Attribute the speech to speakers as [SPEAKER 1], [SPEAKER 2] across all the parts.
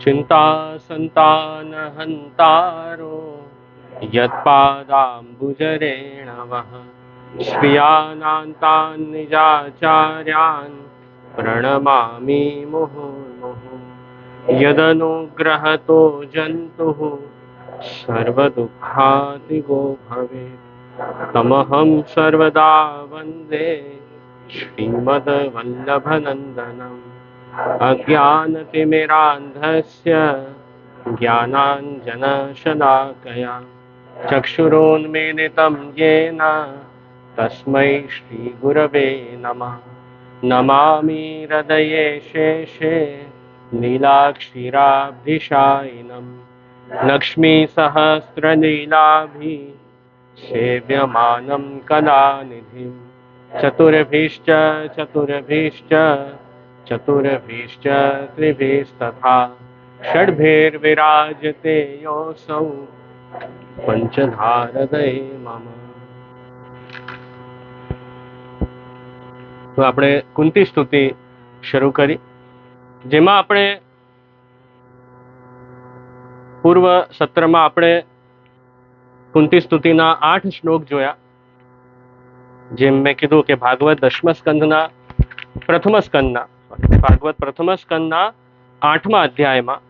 [SPEAKER 1] चिंता संतान हंतारो यत्पादाम्बुजरेणवः स्वीयानान्तान् निजाचार्यान् प्रणमामि मुहुर्मुहुः। यदनुग्रहतो जन्तुः सर्वदुःखादिगो भवेत् तमहं सर्वदा वन्दे श्रीमद्वल्लभनन्दनम्। अज्ञानतिमिरान्धस्य ज्ञानाञ्जनशलाकया चक्षुरोन्मीलितं येन तस्मै श्रीगुरवे नमः। नमामि हृदये शेषे नीलाक्षीराब्धिशायिनं लक्ष्मीसहस्रलीलाभिः सेव्यमानं कलानिधिं। चतुर्भिश्च चतुर्भिश्च चतुर्भिश्च त्रिभिस्तथा षड्भिर्विराजते योऽसौ पंचधारदये मम। તો આપણે કુંતી સ્તુતિ શરૂ કરી, જેમાં આપણે પૂર્વ સત્રમાં આપણે કુંતી સ્તુતિના 8 શ્લોક જોયા. જેમ મેં કીધું કે ભાગવત દશમ સ્કંદના ભાગવત પ્રથમ સ્કંદના 8મા અધ્યાયમાં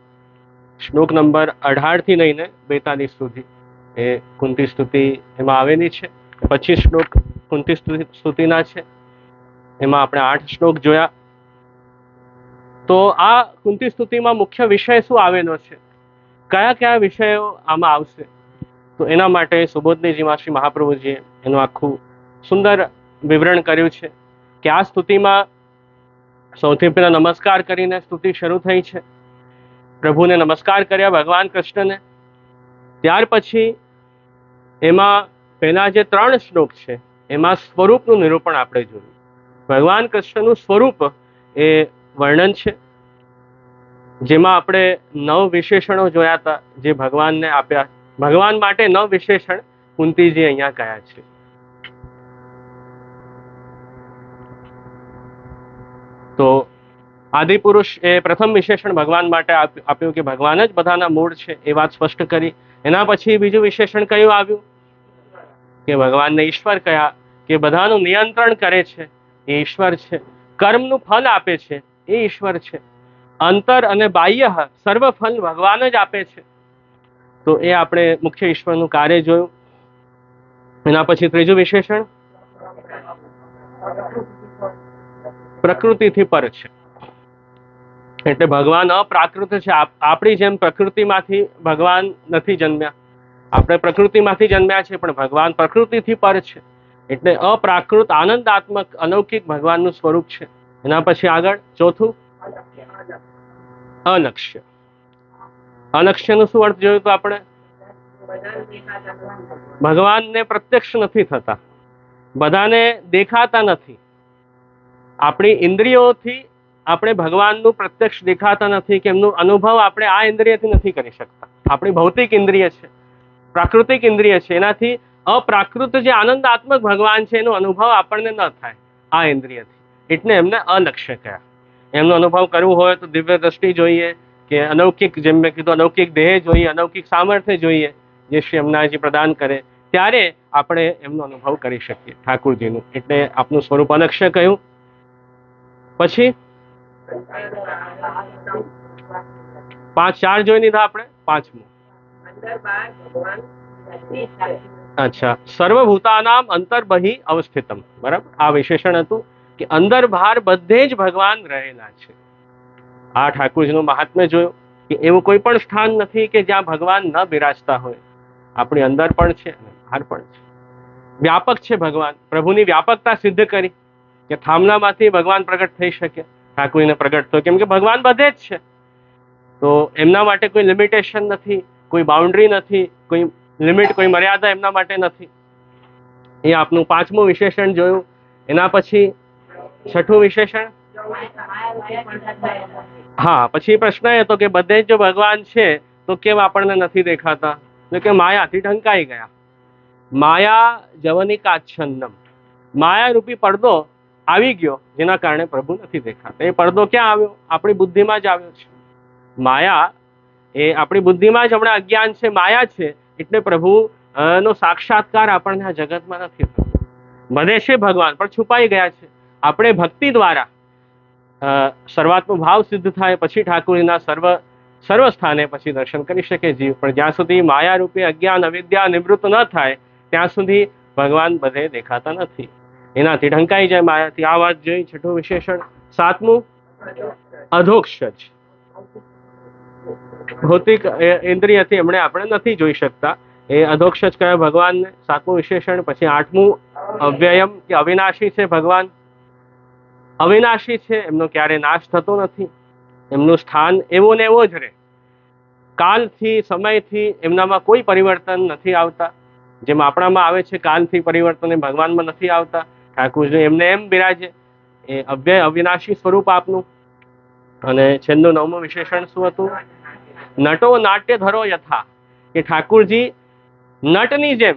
[SPEAKER 1] શ્લોક નંબર 18 થી લઈને 42 સુધી એ કુંતી સ્તુતિ એમાં આવેલી છે. 25 શ્લોક કુંતી સ્તુતિના છે, એમાં આપણે 8 શ્લોક જોયા. તો આ કુંતી સ્તુતિમાં મુખ્ય વિષય શું આવેલો છે, કયા કયા વિષયો આમાં આવશે, તો એના માટે સુબોધનીજીમાં શ્રી મહાપ્રભુજીએ એનું આખું સુંદર વિવરણ કર્યું છે કે આ સ્તુતિમાં સૌથી પહેલા નમસ્કાર કરીને સ્તુતિ શરૂ થઈ છે. પ્રભુને નમસ્કાર કર્યા, ભગવાન કૃષ્ણને. ત્યાર પછી એમાં પહેલા જે 3 શ્લોક છે એમાં સ્વરૂપનું નિરૂપણ આપણે જોયું. ભગવાન કૃષ્ણનું સ્વરૂપ એ વર્ણન છે, જેમાં આપણે 9 વિશેષણો જોયા હતા જે ભગવાનને આપ્યા. ભગવાન માટે 9 વિશેષણ કુંતીજી અહીંયા કયા છે. તો આદિપુરુષ એ પ્રથમ વિશેષણ ભગવાન માટે આપ્યું કે ભગવાન જ બધાના મૂળ છે, એ વાત સ્પષ્ટ કરી. એના પછી બીજું વિશેષણ કયું આવ્યું કે ભગવાનને ઈશ્વર કયા, કે બધાનું નિયંત્રણ કરે છે એ ઈશ્વર છે, કર્મનું ફલ આપે છે એ ઈશ્વર છે, અંતર અને બાહ્ય સર્વ ફલ ભગવાન જ આપે છે. તો એ આપણે મુખ્ય ઈશ્વરનું કાર્ય જોયું. એના પછી ત્રીજું વિશેષણ પ્રકૃતિથી પર છે, એટલે ભગવાન અપ્રાકૃત છે. આપણી જેમ પ્રકૃતિમાંથી ભગવાન નથી જન્મ્યા, આપણે પ્રકૃતિમાંથી જન્મ્યા છે, પણ ભગવાન પ્રકૃતિથી પર છે, એટલે અપ્રાકૃત આનંદાત્મક અલૌકિક ભગવાનનું સ્વરૂપ છે. એના પછી આગળ ચોથું અલક્ષ્ય. અલક્ષ્યનો શું અર્થ જોયું તો આપણે ભગવાનને પ્રત્યક્ષ નથી થતા, બધાને દેખાતા નથી. આપણી ઇન્દ્રિયોથી આપણે ભગવાનનું પ્રત્યક્ષ દેખાતા નથી, કે એમનો અનુભવ આપણે આ ઇન્દ્રિયથી નથી કરી શકતા. આપણી ભૌતિક ઇન્દ્રિય છે, પ્રાકૃતિક ઇન્દ્રિય છે, એનાથી અપ્રાકૃત જે આનંદાત્મક ભગવાન છે એનો અનુભવ આપણને ન થાય આ ઇન્દ્રિયથી, એટલે એમને અલક્ષ્ય કહ્યા. એમનો અનુભવ કરવો હોય તો દિવ્ય દ્રષ્ટિ જોઈએ, કે અલૌકિક, જેમ મેં કીધું, અલૌકિક દેહ જોઈએ, અલૌકિક સામર્થ્ય જોઈએ જે શ્રી અમનાજી પ્રદાન કરે, ત્યારે આપણે એમનો અનુભવ કરી શકીએ ઠાકુરજીનું. એટલે આપનું સ્વરૂપ અલક્ષ્ય કહ્યું. પછી 4 જોઈ લીધા આપણે. 5મું અચ્છા, સર્વભૂતાનામ અંતર્બહિ અવસ્થિતમ. બરાબર, આ વિશેષણ હતું કે અંદર બહાર બધે જ ભગવાન રહેલા છે. આ ઠાકુરજીનું મહાત્મ્ય જોયું કે એવું કોઈ પણ સ્થાન નથી કે જ્યાં ભગવાન ન બિરાજતા હોય. આપણી અંદર પણ છે અને બહાર પણ છે. વ્યાપક છે ભગવાન. પ્રભુની વ્યાપકતા સિદ્ધ કરી કે થામલામાંથી ભગવાન પ્રગટ થઈ શકે, ઠાકુરજીને પ્રગટ થયો, કેમ કે ભગવાન બધે જ છે. તો એમના માટે કોઈ લિમિટેશન નથી, કોઈ બાઉન્ડ્રી નથી, કોઈ લિમિટ, કોઈ મર્યાદા એમના માટે નથી. એ આપનું 5મું વિશેષણ જોયું. એના પછી 6થું વિશેષણ. હા, પછી પ્રશ્ન એ હતો કે બધે જ જો ભગવાન છે તો કેમ આપણને નથી દેખાતા? તો કે માયાથી ઢંકાઈ ગયા. માયા જવનિકાચ્છન્નમ, માયા રૂપી પડદો આવી ગયો, જેના કારણે પ્રભુ નથી દેખાતા. એ પડદો ક્યાં આવ્યો? આપણી બુદ્ધિમાં જ આવ્યો છે. માયા એ આપણી બુદ્ધિમાં જ હમણાં અજ્ઞાન છે, માયા છે, એટલે પ્રભુ નો સાક્ષાત્કાર આપણને આ જગતમાં નથી થતો. બધે છે ભગવાન પણ છુપાઈ ગયા છે. આપણે ભક્તિ દ્વારા સર્વાત્મ ભાવ સિદ્ધ થાય પછી ઠાકોરજીના સર્વ સ્થાને પછી દર્શન કરી શકે જીવ. પણ જ્યાં સુધી માયા રૂપી અજ્ઞાન અવિદ્યા નિવૃત્ત ન થાય ત્યાં સુધી ભગવાન બધે દેખાતા નથી. એનાથી ઢંકાઈ જાય માયાથી. આ વાત જોઈ. છઠ્ઠું વિશેષણ. સાતમું અધોક્ષજ. ભૌતિક ઇન્દ્રિયથી એમણે આપણે નથી જોઈ શકતા, એ અધોક્ષજ કહેવાય ભગવાનને. સાતમું વિશેષણ. પછી આઠમું અવ્યયમ કે અવિનાશી છે ભગવાન. અવિનાશી છે, એમનો ક્યારે નાશ થતો નથી. એમનું સ્થાન એવો ને એવો જ રહે. કાલથી સમયથી એમનામાં કોઈ પરિવર્તન નથી આવતા. જેમ આપણામાં આવે છે કાલથી પરિવર્તન, એ ભગવાનમાં નથી આવતા. ઠાકોરજી એમને એમ બિરાજે. એ અવ્યય અવિનાશી સ્વરૂપ આપનું. અને છેલ્લું નવમું વિશેષણ શું હતું? નટો નાટ્ય ધરો યથા, કે ઠાકોરજી નટની જેમ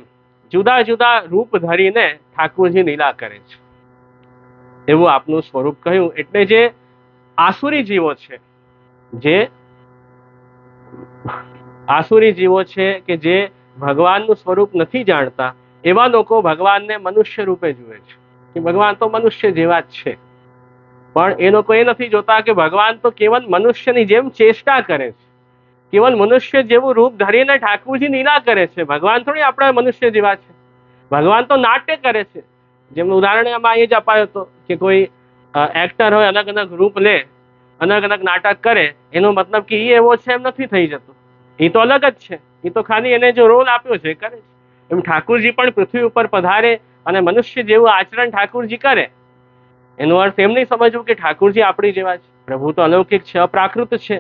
[SPEAKER 1] જુદા જુદા રૂપ ધરીને ઠાકોરજી લીલા કરે છે, એવું આપનું સ્વરૂપ કહ્યું. એટલે જે આસુરી જીવો છે, કે જે ભગવાનનું સ્વરૂપ નથી જાણતા, એવા લોકો ભગવાનને મનુષ્ય રૂપે જુએ છે કે ભગવાન તો મનુષ્ય જેવા જ છે. પણ એ લોકો એ નથી જોતા કે ભગવાન તો કેવલ મનુષ્યની જેમ ચેષ્ટા કરે છે, કેવલ મનુષ્ય જેવું રૂપ ધરીને ઠાકોરજી લીલા કરે છે. ભગવાન થોડી આપણા મનુષ્ય જેવા છે. ભગવાન તો નાટ્ય કરે છે. જેમનું ઉદાહરણ એમાં એ જ અપાયો હતો કે કોઈ એક્ટર હોય, અલગ અલગ રૂપ લે, અલગ અલગ નાટક કરે, એનો મતલબ કે એ એવો છે એમ નથી થઈ જતું. એ તો અલગ જ છે. એ તો ખાલી એને જો રોલ આપ્યો છે કરે છે. એમ ઠાકોરજી પણ પૃથ્વી ઉપર પધારે અને મનુષ્ય જેવું આચરણ ઠાકોરજી કરે. એનો અર્થ એમ નહીં સમજવું કે ઠાકોરજી આપણી જેવા છે. પ્રભુ તો અલૌકિક છે, અપ્રાકૃત છે.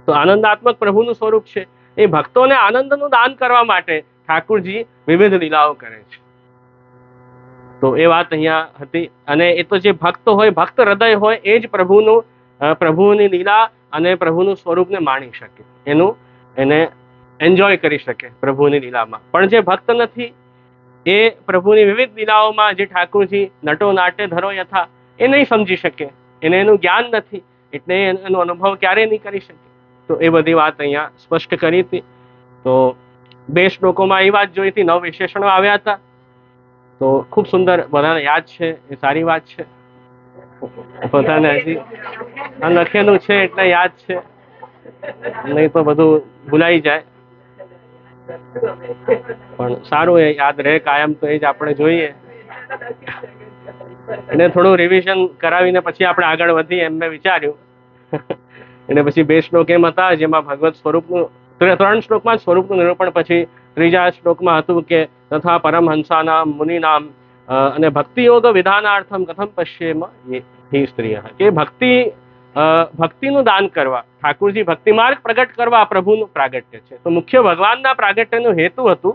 [SPEAKER 1] તો આનંદાત્મક પ્રભુનું સ્વરૂપ છે. એ ભક્તોને આનંદનું દાન કરવા માટે ઠાકોરજી વિવિધ લીલાઓ કરે છે. તો એ વાત અહીંયા હતી. અને એ તો જે ભક્ત હોય, ભક્ત હૃદય હોય, એ જ પ્રભુની લીલા અને પ્રભુનું સ્વરૂપને માણી શકે, એને એન્જોય કરી શકે પ્રભુની લીલામાં. પણ જે ભક્ત નથી, એ પ્રભુની વિવિધ લીલાઓમાં જે ઠાકોરજી નટો નાટ્ય ધરો યથા, એ નહીં સમજી શકે. એને એનું જ્ઞાન નથી, એટલે એનો અનુભવ ક્યારેય નહીં કરી શકે. તો એ બધી વાત અહીંયા સ્પષ્ટ કરી હતી. તો 2 શ્લોકોમાં એ વાત જોઈ હતી. 9 વિશેષણો આવ્યા હતા. તો ખૂબ સુંદર, બધાને યાદ છે, એ સારી વાત છે. બધાને હજી આ લખેલું છે એટલે યાદ છે, નહીં તો બધું ભૂલાઈ જાય. પણ સારું, એ યાદ રહે કાયમ, તો એ જ આપણે જોઈએ. એને થોડું રિવિઝન કરાવીને પછી આપણે આગળ વધીએ એમ મેં વિચાર્યું. અને પછી 2 શ્લોક એમ હતા જેમાં ભગવત સ્વરૂપનું, 3 શ્લોકમાં સ્વરૂપનું નિરૂપણ, પછી 3જા શ્લોકમાં હતું કે તથા પરમહંસાનામ મુનિનામ અને ભક્તિ યોગ વિધાનાર્થમ કથમ પશ્યેમ હિ સ્ત્રીય, કે ભક્તિનું દાન કરવા, ઠાકોરજી ભક્તિ માર્ગ પ્રગટ કરવા પ્રભુનું પ્રાગટ્ય છે. તો મુખ્ય ભગવાનના પ્રાગટ્યનો હેતુ હતું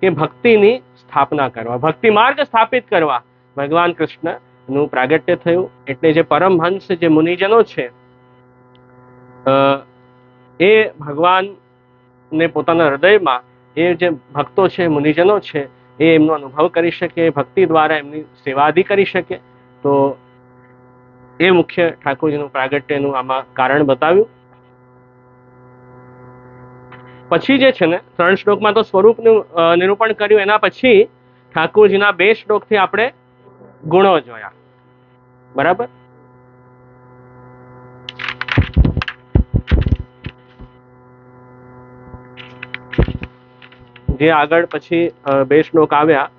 [SPEAKER 1] કે ભક્તિની સ્થાપના કરવા, ભક્તિ માર્ગ સ્થાપિત કરવા ભગવાન કૃષ્ણનું પ્રાગટ્ય થયું. એટલે જે પરમહંસ, જે મુનિજનો છે, એ ભગવાનને પોતાના હૃદયમાં, એ જે ભક્તો છે, મુનિજનો છે, એ એમનો અનુભવ કરી શકે, ભક્તિ દ્વારા એમની સેવાદિ કરી શકે. તો એ મુખ્ય ઠાકોરજીનું પ્રાગટ્યનું આમાં કારણ બતાવ્યું. પછી જે છે ને 3 શ્લોકમાં તો સ્વરૂપનું નિરૂપણ કર્યું. એના પછી ઠાકોરજીના 2 શ્લોકથી આપણે ગુણો જોયા. બરાબર? જે આગળ પછી 2 શ્લોક આવ્યા,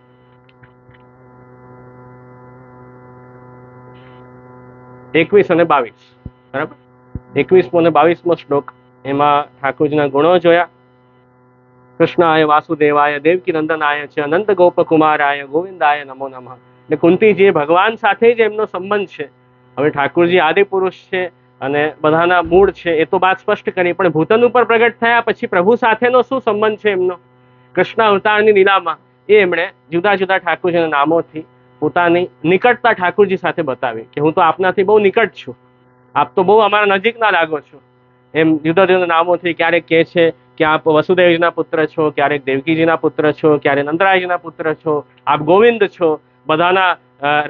[SPEAKER 1] એકવીસ અને 22. બરાબર? 21મો અને 22મો શ્લોક, એમાં ઠાકોરજીના ગુણો જોયા. કૃષ્ણાય વાસુદેવાય દેવકી નંદનાય છે અનંત ગોપકુમારાય ગોવિંદાય નમો નમઃ. એટલે કુંતીજી ભગવાન સાથે જ એમનો સંબંધ છે. હવે ઠાકોરજી આદિ પુરુષ છે અને બધાના મૂળ છે, એ તો વાત સ્પષ્ટ કરી. પણ ભૂતન ઉપર પ્રગટ થયા પછી પ્રભુ સાથેનો શું સંબંધ છે એમનો? કૃષ્ણ અવતારની લીલામાં એ એમણે જુદા જુદા ઠાકોરજીના નામોથી પોતાની નિકટતા ઠાકોરજી સાથે બતાવી કે હું તો આપનાથી બહુ નિકટ છું, આપ તો બહુ અમારા નજીકના લાગો છો. એમ જુદા જુદા નામોથી ક્યારેક કહે છે કે આપ વસુદેવજીના પુત્ર છો, ક્યારેક દેવકીજીના પુત્ર છો, ક્યારેક નંદરાયજીના પુત્ર છો, આપ ગોવિંદ છો, બધાના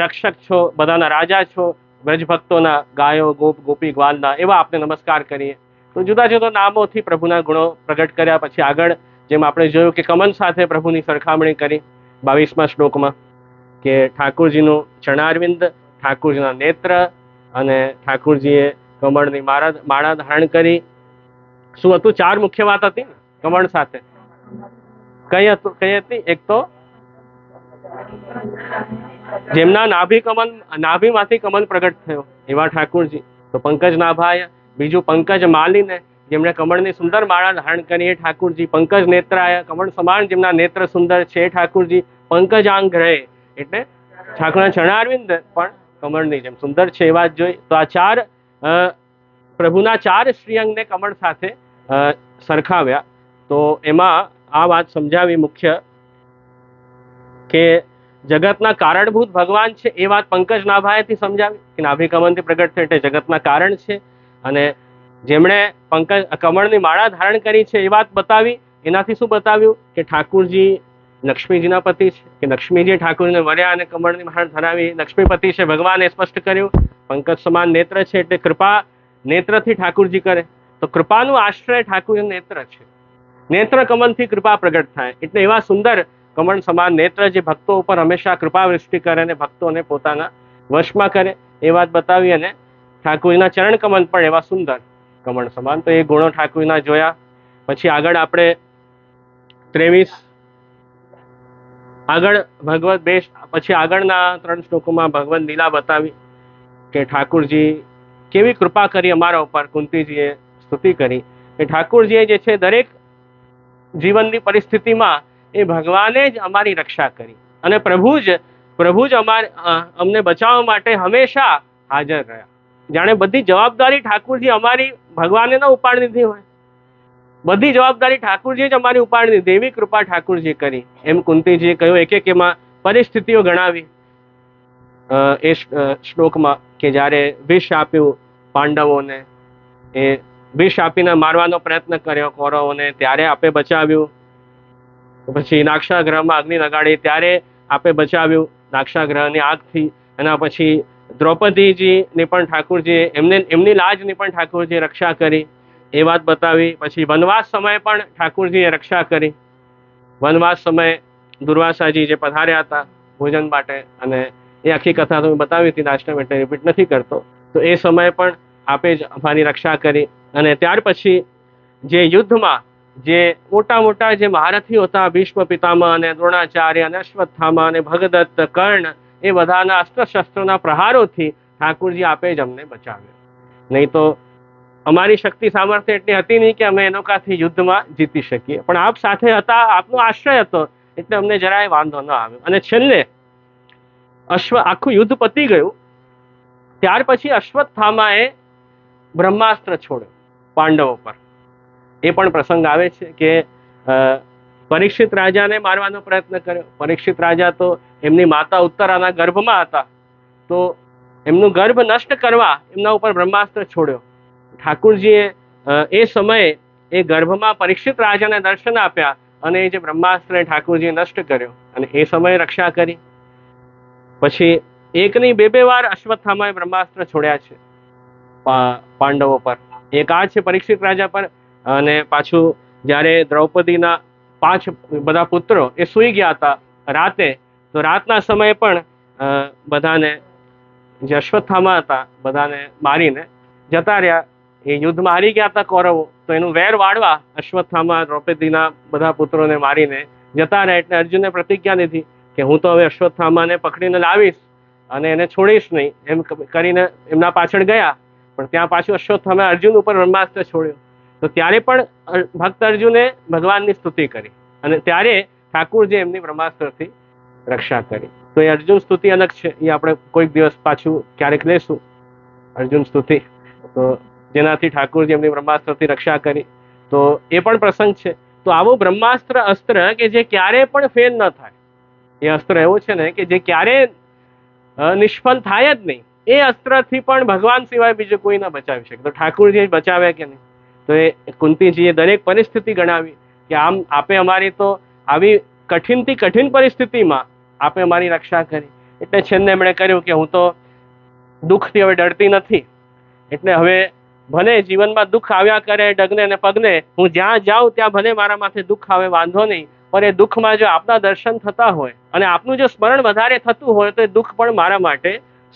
[SPEAKER 1] રક્ષક છો, બધાના રાજા છો, બ્રજ ભક્તોના, ગાયો ગોપ ગોપી ગ્વાલના, એવા આપને નમસ્કાર કરીએ. તો જુદા જુદા નામોથી પ્રભુના ગુણો પ્રગટ કર્યા. પછી આગળ જેમ આપણે જોયું કે કમન સાથે પ્રભુની સરખામણી કરી 22મા શ્લોકમાં, કે ઠાકોરજીનું ચરણારવિંદ, ઠાકોરજીના નેત્ર અને ઠાકોરજીએ કમળની માળા ધારણ કરી. શું હતું? 4 મુખ્ય વાત હતી ને કમળ સાથે. કઈ હતી? એક તો જેમના નાભીમાંથી કમલ પ્રગટ થયો એવા ઠાકોરજી, તો પંકજ નાભાય. બીજું પંકજ માલીને, જેમણે કમળની સુંદર માળા ધારણ કરી એ ઠાકોરજી. પંકજ નેત્રાય, કમળ સમાન જેમના નેત્ર સુંદર છે એ ઠાકોરજી. પંકજાંગ રહે, એટલે ઠાકોરના ચરણારવિંદ પણ કમળની જેમ સુંદર છે એ વાત જોઈ. તો આ 4 પ્રભુના 4 શ્રીઅંગને કમળ સાથે સરખાવ્યા. તો એમાં આ વાત સમજાવી મુખ્ય, કે જગતના કારણભૂત ભગવાન છે એ વાત પંકજ નાભાએથી સમજાવી, કે નાભી કમળથી પ્રગટ થયો એટલે જગતના કારણ છે. અને જેમણે કમળની માળા ધારણ કરી છે એ વાત બતાવી. એનાથી શું બતાવ્યું? કે ઠાકોરજી લક્ષ્મીજીના પતિ છે, કે લક્ષ્મીજીએ ઠાકોરજીને વર્યા અને કમળની માળા ધરાવી. લક્ષ્મીપતિ છે ભગવાને સ્પષ્ટ કર્યું. પંકજ સમાન નેત્ર છે એટલે કૃપા નેત્રથી ઠાકોરજી કરે. તો કૃપાનું આશ્રય ઠાકોરજી નેત્ર છે. નેત્ર કમલથી કૃપા પ્રગટ થાય, એટલે એવા સુંદર કમળ સમાન નેત્ર જે ભક્તો ઉપર હંમેશા કૃપા વૃષ્ટિ કરે અને ભક્તોને પોતાના વશમાં કરે એ વાત બતાવી. અને ઠાકોરજીના ચરણ કમલ પણ એવા સુંદર કમળ સમાન. તો એ ગુણો ઠાકોરજીના જોયા. પછી આગળ આપણે 23 આગળ ભગવત પછી આગળના 3 શ્લોકોમાં ભગવત લીલા બતાવી, કે ઠાકોરજી કેવી કૃપા કરી અમારા ઉપર. કુંતીજીએ સ્તુતિ કરી કે ઠાકોરજીએ જે છે દરેક જીવનની પરિસ્થિતિમાં એ ભગવાને જ અમારી રક્ષા કરી, અને પ્રભુ જ અમને બચાવવા માટે હંમેશા હાજર રહ્યા. જાણે બધી જવાબદારી ઠાકોરજી અમારી ભગવાને ન ઉપાડી દીધી હોય, બધી જવાબદારી ઠાકોરજી જ અમારી ઉપાડી દીધી. એવી કૃપા ઠાકોરજી કરી. એમ કુંતીજીએ કહ્યું. એક એમાં પરિસ્થિતિઓ ગણાવી એ શ્લોકમાં, કે જ્યારે વિષ આપ્યું પાંડવોને, એ વિષ આપીને મારવાનો પ્રયત્ન કર્યો કૌરવોને, ત્યારે આપે બચાવ્યું. પછી નાક્ષાગ્રહમાં અગ્નિ લગાડી ત્યારે આપે બચાવ્યું નાક્ષાગ્રહની આગથી. એના પછી દ્રૌપદીજીની પણ ઠાકોરજીએ એમની લાજની પણ ઠાકોરજીએ રક્ષા કરી એ વાત બતાવી. પછી વનવાસ સમયે પણ ઠાકોરજીએ રક્ષા કરી. વનવાસ સમયે દુર્વાસાજી જે પધાર્યા હતા ભોજન માટે, અને એ આખી કથા તો મેં બતાવી હતી લાસ્ટ ટાઈમ, એટલે રિપીટ નથી કરતો. તો એ સમયે પણ આપે જ અમારી રક્ષા કરી. અને ત્યાર પછી જે યુદ્ધમાં જે મોટા જે મહારથીઓ હતા, ભીષ્મ પિતામહ અને દ્રોણાચાર્ય અને અશ્વત્થામા અને ભગદત્ત, કર્ણ, એ બધાના અસ્ત્ર શસ્ત્રોના પ્રહારોથી ઠાકોરજી આપે જ અમને બચાવ્યો. નહીં તો અમારી શક્તિ સામર્થ્ય એટલી હતી નહીં કે અમે એ લોકોથી યુદ્ધમાં જીતી શકીએ. પણ આપ સાથે હતા, આપનો આશ્રય હતો, એટલે અમને જરાય વાંધો ન આવ્યો. અને છેલ્લે આખું યુદ્ધ પતી ગયું ત્યાર પછી અશ્વત્થામાએ બ્રહ્માસ્ત્ર છોડ્યો પાંડવો પર. એ પણ પ્રસંગ આવે છે કે પરીક્ષિત રાજાને મારવાનો પ્રયત્ન કર્યો. પરીક્ષિત રાજા તો એમની માતા ઉત્તરાના ગર્ભમાં હતા, તો એમનું ગર્ભ નષ્ટ કરવા એમના ઉપર બ્રહ્માસ્ત્ર છોડ્યો. ઠાકોરજીએ એ સમયે એ ગર્ભમાં પરીક્ષિત રાજાને દર્શન આપ્યા, અને એ જે બ્રહ્માસ્ત્ર ઠાકોરજીએ નષ્ટ કર્યો, અને એ સમયે રક્ષા કરી. પછી એકની બે વાર અશ્વત્થામાએ બ્રહ્માસ્ત્ર છોડ્યા છે પાંડવો પર. એક આ છે પરીક્ષિત રાજા પર, અને પાછું જ્યારે દ્રૌપદીના 5 બધા પુત્રો એ સૂઈ ગયા હતા રાતે, તો રાતના સમયે પણ બધાને જે અશ્વત્થામા હતા બધાને મારીને જતા રહ્યા. એ યુદ્ધમાં હારી ગયા હતા કૌરવો, તો એનું વેર વાળવા અશ્વત્થામા દ્રૌપદીના બધા પુત્રોને મારીને જતા રહ્યા. એટલે અર્જુને પ્રતિજ્ઞા લીધી કે હું તો હવે અશ્વત્થામાને પકડીને લાવીશ અને એને છોડીશ નહીં, એમ કરીને એમના પાછળ ગયા. પણ ત્યાં પાછું અશ્વત્થામાએ અર્જુન ઉપર બ્રહ્માસ્ત્ર છોડ્યું. તો ત્યારે પણ ભક્ત અર્જુને ભગવાનની સ્તુતિ કરી, અને ત્યારે ઠાકોરજી એમની બ્રહ્માસ્ત્રથી રક્ષા કરી. તો એ અર્જુન સ્તુતિ અલગ છે, એ આપણે કોઈક દિવસ પાછું ક્યારેક લેશું અર્જુન સ્તુતિ, તો જેનાથી ઠાકોરજી એમની બ્રહ્માસ્ત્રથી રક્ષા કરી. તો એ પણ પ્રસંગ છે. તો આવું બ્રહ્માસ્ત્ર અસ્ત્ર કે જે ક્યારે પણ ફેલ ન થાય, એ અસ્ત્ર એવું છે ને કે જે ક્યારે નિષ્ફળ થાય જ નહીં, એ અસ્ત્રથી પણ ભગવાન સિવાય બીજું કોઈ ન બચાવી શકે. તો ઠાકોરજી બચાવ્યા કે નહીં? તો એ કુંતીજીએ દરેક પરિસ્થિતિ ગણાવી કે આમ આપે અમારી તો આવી કઠિનથી કઠિન પરિસ્થિતિમાં આપે અમારી રક્ષા કરી. એટલે છેલ્લે એમણે કર્યું કે હું તો દુઃખથી હવે ડરતી નથી, એટલે હવે ભલે જીવનમાં દુઃખ આવ્યા કરે ડગને અને પગને, હું જ્યાં જાઉં ત્યાં ભલે મારા માથે દુઃખ આવે વાંધો નહીં, પણ એ દુઃખમાં જો આપના દર્શન થતા હોય અને આપનું જો સ્મરણ વધારે થતું હોય તો એ દુઃખ પણ મારા માટે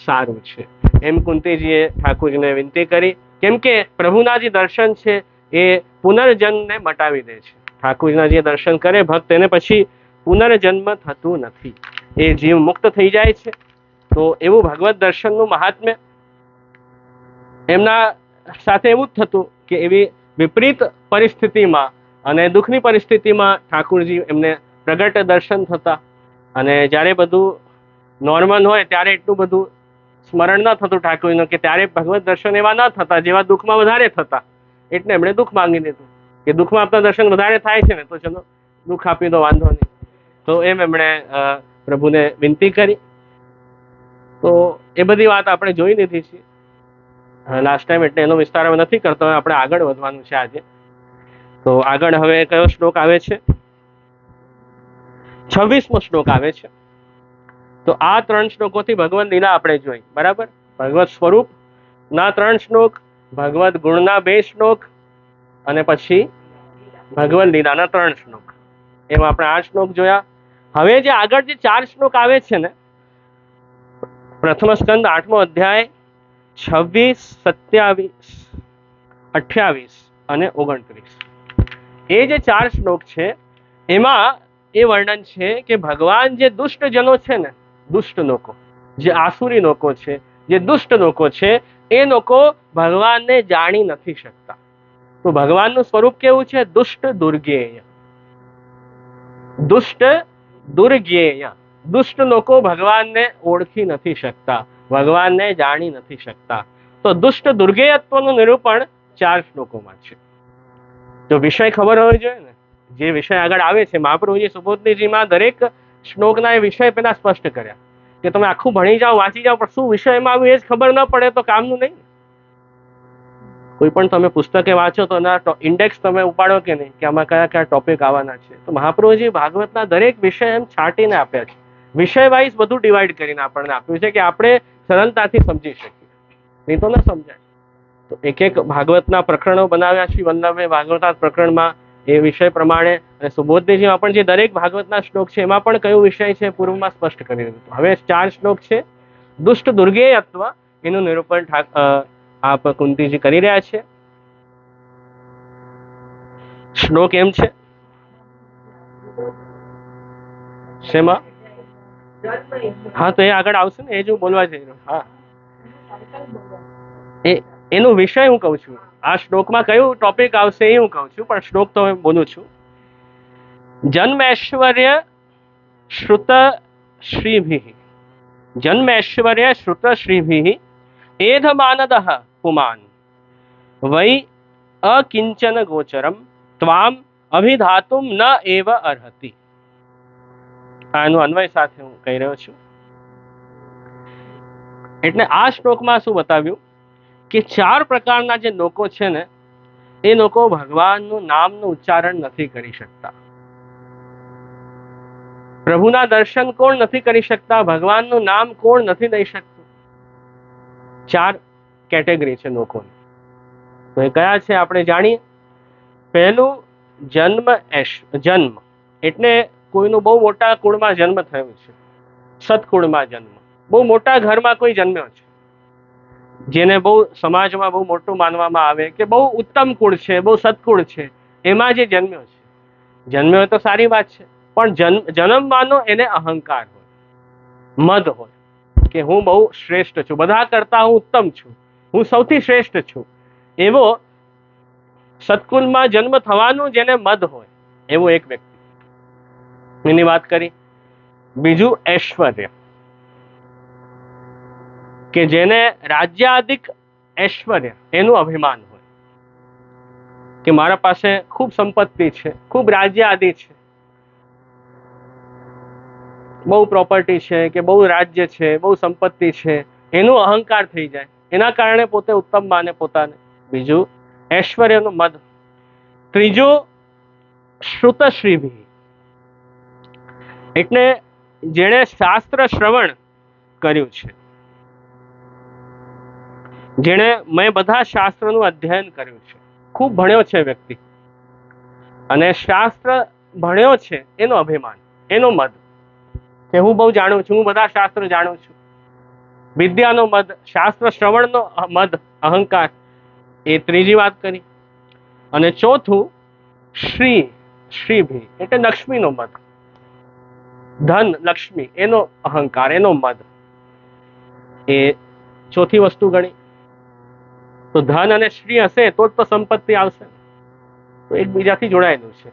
[SPEAKER 1] સારું છે. એમ કુંતીજીએ ઠાકોરજીને વિનંતી કરી, કેમ કે પ્રભુના જે દર્શન છે એ પુનર્જન્મને મટાવી દે છે. ઠાકોરજીના જે દર્શન કરે ભક્ત એને પછી પુનર્જન્મ થતું નથી, એ જીવ મુક્ત થઈ જાય છે. તો એવું ભગવત દર્શનનું મહાત્મ્ય. એમના સાથે એવું જ થતું કે એવી વિપરીત પરિસ્થિતિમાં અને દુઃખની પરિસ્થિતિમાં ઠાકોરજી એમને પ્રગટ દર્શન થતા, અને જ્યારે બધું નોર્મલ હોય ત્યારે એટલું બધું સ્મરણ ન થતું ઠાકોરજીનું, કે ત્યારે ભગવત દર્શન એવા ન થતા જેવા દુઃખમાં વધારે થતા. એટલે એમણે દુઃખ માંગી લીધું કે દુઃખમાં આપણા દર્શન વધારે થાય છે ને, તો ચલો દુઃખ આપી દો, વાંધો નહીં. તો એમ એમણે પ્રભુને વિનંતી કરી. તો એ બધી વાત આપણે જોઈ લીધી છે લાસ્ટ ટાઈમ, એટલે એનો વિસ્તાર હવે નથી કરતો. આપણે આગળ વધવાનું છે આજે. તો આગળ હવે કયો શ્લોક આવે છે? 26મો શ્લોક આવે છે. તો આ 3 શ્લોકોથી ભગવત લીલા આપણે જોઈ, બરાબર. ભગવત સ્વરૂપ ના 3 શ્લોક, ભગવત ગુણના 2 શ્લોક, અને પછી ભગવત લીલાના 3 શ્લોક. એમાં આપણે 8 શ્લોક જોયા. હવે જે આગળ જે 4 શ્લોક આવે છે ને, પ્રથમ સ્કંદ 8મો અધ્યાય 26, 27, 28 અને 29, એ જે 4 શ્લોક છે એમાં એ વર્ણન છે કે ભગવાન જે દુષ્ટ જનો છે ને, દુષ્ટ લોકો, જે આસુરી લોકો છે, જે દુષ્ટ લોકો છે, એ લોકો ભગવાનને જાણી નથી શકતા. તો ભગવાનનું સ્વરૂપ કેવું છે? દુષ્ટ દુર્ગેય. દુષ્ટ દુર્ગેય. દુષ્ટ લોકો ભગવાનને ઓળખી નથી શકતા, ભગવાનને જાણી નથી શકતા. તો દુષ્ટ દુર્ગેયત્વનું નિરૂપણ 4 શ્લોકોમાં છે. તો વિષય ખબર હોવો જોઈએ ને, જે વિષય આગળ આવે છે. મહાપ્રભુજી સુબોધનીજીમાં દરેક શ્લોકના એ વિષય પેલા સ્પષ્ટ કર્યા, કે તમે આખું ભણી જાઓ, વાંચી જાઓ, પણ શું વિષયમાં આવ્યું એ જ ખબર ન પડે તો કામનું નહીં. કોઈ પણ તમે પુસ્તકે વાંચો તો એના ઇન્ડેક્સ તમે ઉપાડો કે નહીં, કે આમાં કયા કયા ટોપિક આવવાના છે. તો મહાપ્રભુજી ભાગવતના દરેક વિષય એમ છાંટીને આપ્યા છે, વિષય વાઇઝ બધું ડિવાઈડ કરીને આપણને આપ્યું છે, કે આપણે સરળતાથી સમજી શકીએ, નહીં તો ન સમજાય. તો એક એક ભાગવતના પ્રકરણો બનાવ્યા છે વલ્લભે ભાગવતના પ્રકરણમાં, એ વિષય પ્રમાણે. અને સુબોધનીજીમાં પણ જે દરેક ભાગવતના શ્લોક છે એમાં પણ કયો વિષય છે પૂર્વમાં સ્પષ્ટ કરી દીધું. હવે 4 શ્લોક છે. દુષ્ટ દુર્ગેયત્વ, એનું નિરૂપણ આપ કુંતીજી કરી રહ્યા છે. શ્લોક એમ છે, શેમાં? હા, તો એ આગળ આવશે ને, એ જ હું બોલવા જઈ રહ્યો. હા, એનું વિષય હું કહું છું. આ શ્લોકમાં કયું ટોપિક આવશે એ હું કહું છું, પણ શ્લોક તો હું બોલું છું. જન્મૈશ્વર્ય શ્રુત શ્રીભિઃ, જન્મૈશ્વર્ય શ્રુત શ્રીભિઃ એધમાનદઃ પુમાન વૈ અકિંચન ગોચરમ ત્વામ અભિધાતુમ ન એવ અર્હતિ. આનું અન્વય સાથે હું કહી રહ્યો છું. એટલે આ શ્લોકમાં શું બતાવ્યું કે 4 પ્રકારના જે લોકો છે ને, એ લોકો ભગવાનનું નામનું ઉચ્ચારણ નથી કરી શકતા. પ્રભુના દર્શન કોણ નથી કરી શકતા? ભગવાનનું નામ કોણ નથી લઈ શકતું? 4 કેટેગરી છે લોકોની. તો એ કયા છે આપણે જાણીએ. પહેલું, જન્મ એટલે કોઈનું બહુ મોટા કુળમાં જન્મ થયો છે, સત્કુળમાં જન્મ, બહુ મોટા ઘરમાં કોઈ જન્મ્યો છે, જેને બહુ સમાજમાં બહુ મોટું માનવામાં આવે, કે બહુ ઉત્તમ કુળ છે, બહુ સત્કુળ છે, એમાં જે જન્મ્યો છે. જન્મ્યો તો સારી વાત છે, પણ જન્મવાનો એને અહંકાર હોય, મદ હોય, કે હું બહુ શ્રેષ્ઠ છું, બધા કરતા હું ઉત્તમ છું, હું સૌથી શ્રેષ્ઠ છું. એવો સત્કુલમાં જન્મ થવાનું જેને મદ હોય, એવો એક વ્યક્તિ, એની વાત કરી. બીજું, ઐશ્વર્ય, કે જેને રાજ્યાદિક ઐશ્વર્ય, એનું અભિમાન હોય, કે મારા પાસે ખૂબ સંપત્તિ છે, ખૂબ રાજ્ય આદિ છે, બહુ પ્રોપર્ટી છે, કે બહુ રાજ્ય છે, બહુ સંપત્તિ છે, એનું અહંકાર થઈ જાય, એના કારણે પોતે ઉત્તમ માને પોતાને. બીજું, ઐશ્વર્યનું મદ. ત્રીજું, શ્રુતશ્રીભિ, એટલે જેણે શાસ્ત્ર શ્રવણ કર્યું છે, જેણે મેં બધા શાસ્ત્રનું અધ્યયન કર્યું છે, ખૂબ ભણ્યો છે વ્યક્તિ, અને શાસ્ત્ર ભણ્યો છે એનો અભિમાન, એનો મદ કે હું બહુ જાણું છું, હું બધા શાસ્ત્ર જાણું છું, વિદ્યાનો મદ, શાસ્ત્ર શ્રવણનો મદ, અહંકાર, એ ત્રીજી વાત કરી. અને ચોથું શ્રીભી એટલે લક્ષ્મીનો મદ, ધન લક્ષ્મી એનો અહંકાર, એનો મદ, એ ચોથી વસ્તુ ગણી. તો ધન અને શ્રી હશે તો જ તો સંપત્તિ આવશે, તો એકબીજાથી જોડાયેલું છે.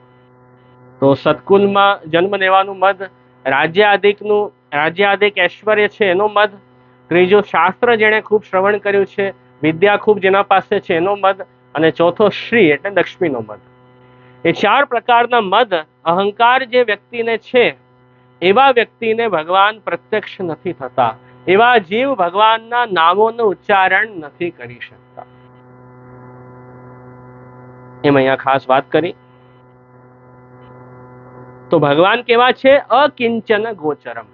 [SPEAKER 1] તો સત્કુલમાં જન્મ લેવાનું મદ, રાજ્યાધિક ઐશ્વર્ય છે એનો મદ, ત્રીજું શાસ્ત્ર જેણે ખૂબ શ્રવણ કર્યું છે, વિદ્યા ખૂબ જેના પાસે છે એનો મદ, અને ચોથો શ્રી એટલે લક્ષ્મીનો મદ. એ ચાર પ્રકારના મદ અહંકાર જે વ્યક્તિને છે એવા વ્યક્તિને ભગવાન પ્રત્યક્ષ નથી થતા, એવા જીવ ભગવાનના નામોનું ઉચ્ચારણ નથી કરી શકતા. એમ અહીંયા ખાસ વાત કરી. તો ભગવાન કેવા છે? અકિંચન ગોચરમ.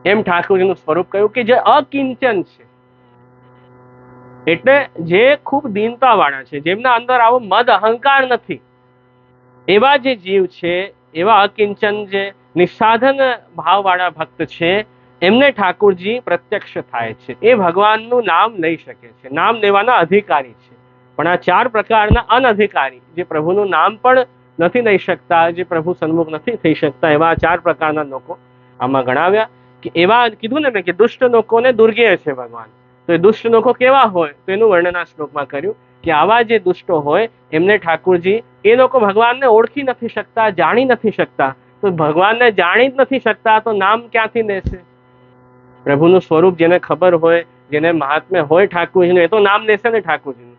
[SPEAKER 1] એમ ઠાકોરજીનું સ્વરૂપ કહ્યું કે જે અકિંચન છે, એટલે જે ખૂબ દીનતા વાળા છે, જેમના અંદર આવો મદ અહંકાર નથી, એવા જે જીવ છે, એવા અકિંચન જે નિસાધન ભાવવાળા ભક્ત છે, એમને ઠાકોરજી પ્રત્યક્ષ થાય છે. એ ભગવાનનું નામ લઈ શકે છે, નામ લેવાના અધિકારી છે. પણ આ ચાર પ્રકારના અનધિકારી, જે પ્રભુનું નામ પણ નથી લઈ શકતા, જે પ્રભુ સન્મુખ નથી થઈ શકતા, એવા ચાર પ્રકારના લોકો આમાં ગણાવ્યા. કે એવા કીધું ને મેં કે દુષ્ટ લોકોને દુર્ગેય છે ભગવાન. તો એ દુષ્ટ લોકો કેવા હોય તો એનું વર્ણન આ શ્લોકમાં કર્યું કે આવા જે દુષ્ટો હોય એમને ઠાકોરજી, એ લોકો ભગવાનને ઓળખી નથી શકતા, જાણી નથી શકતા. તો ભગવાનને જાણી જ નથી શકતા તો નામ ક્યાંથી લેશે? પ્રભુનું સ્વરૂપ જેને ખબર હોય, જેને મહાત્મ્ય હોય ઠાકોરજીનું, એ તો નામ લેશે ને ઠાકોરજીનું.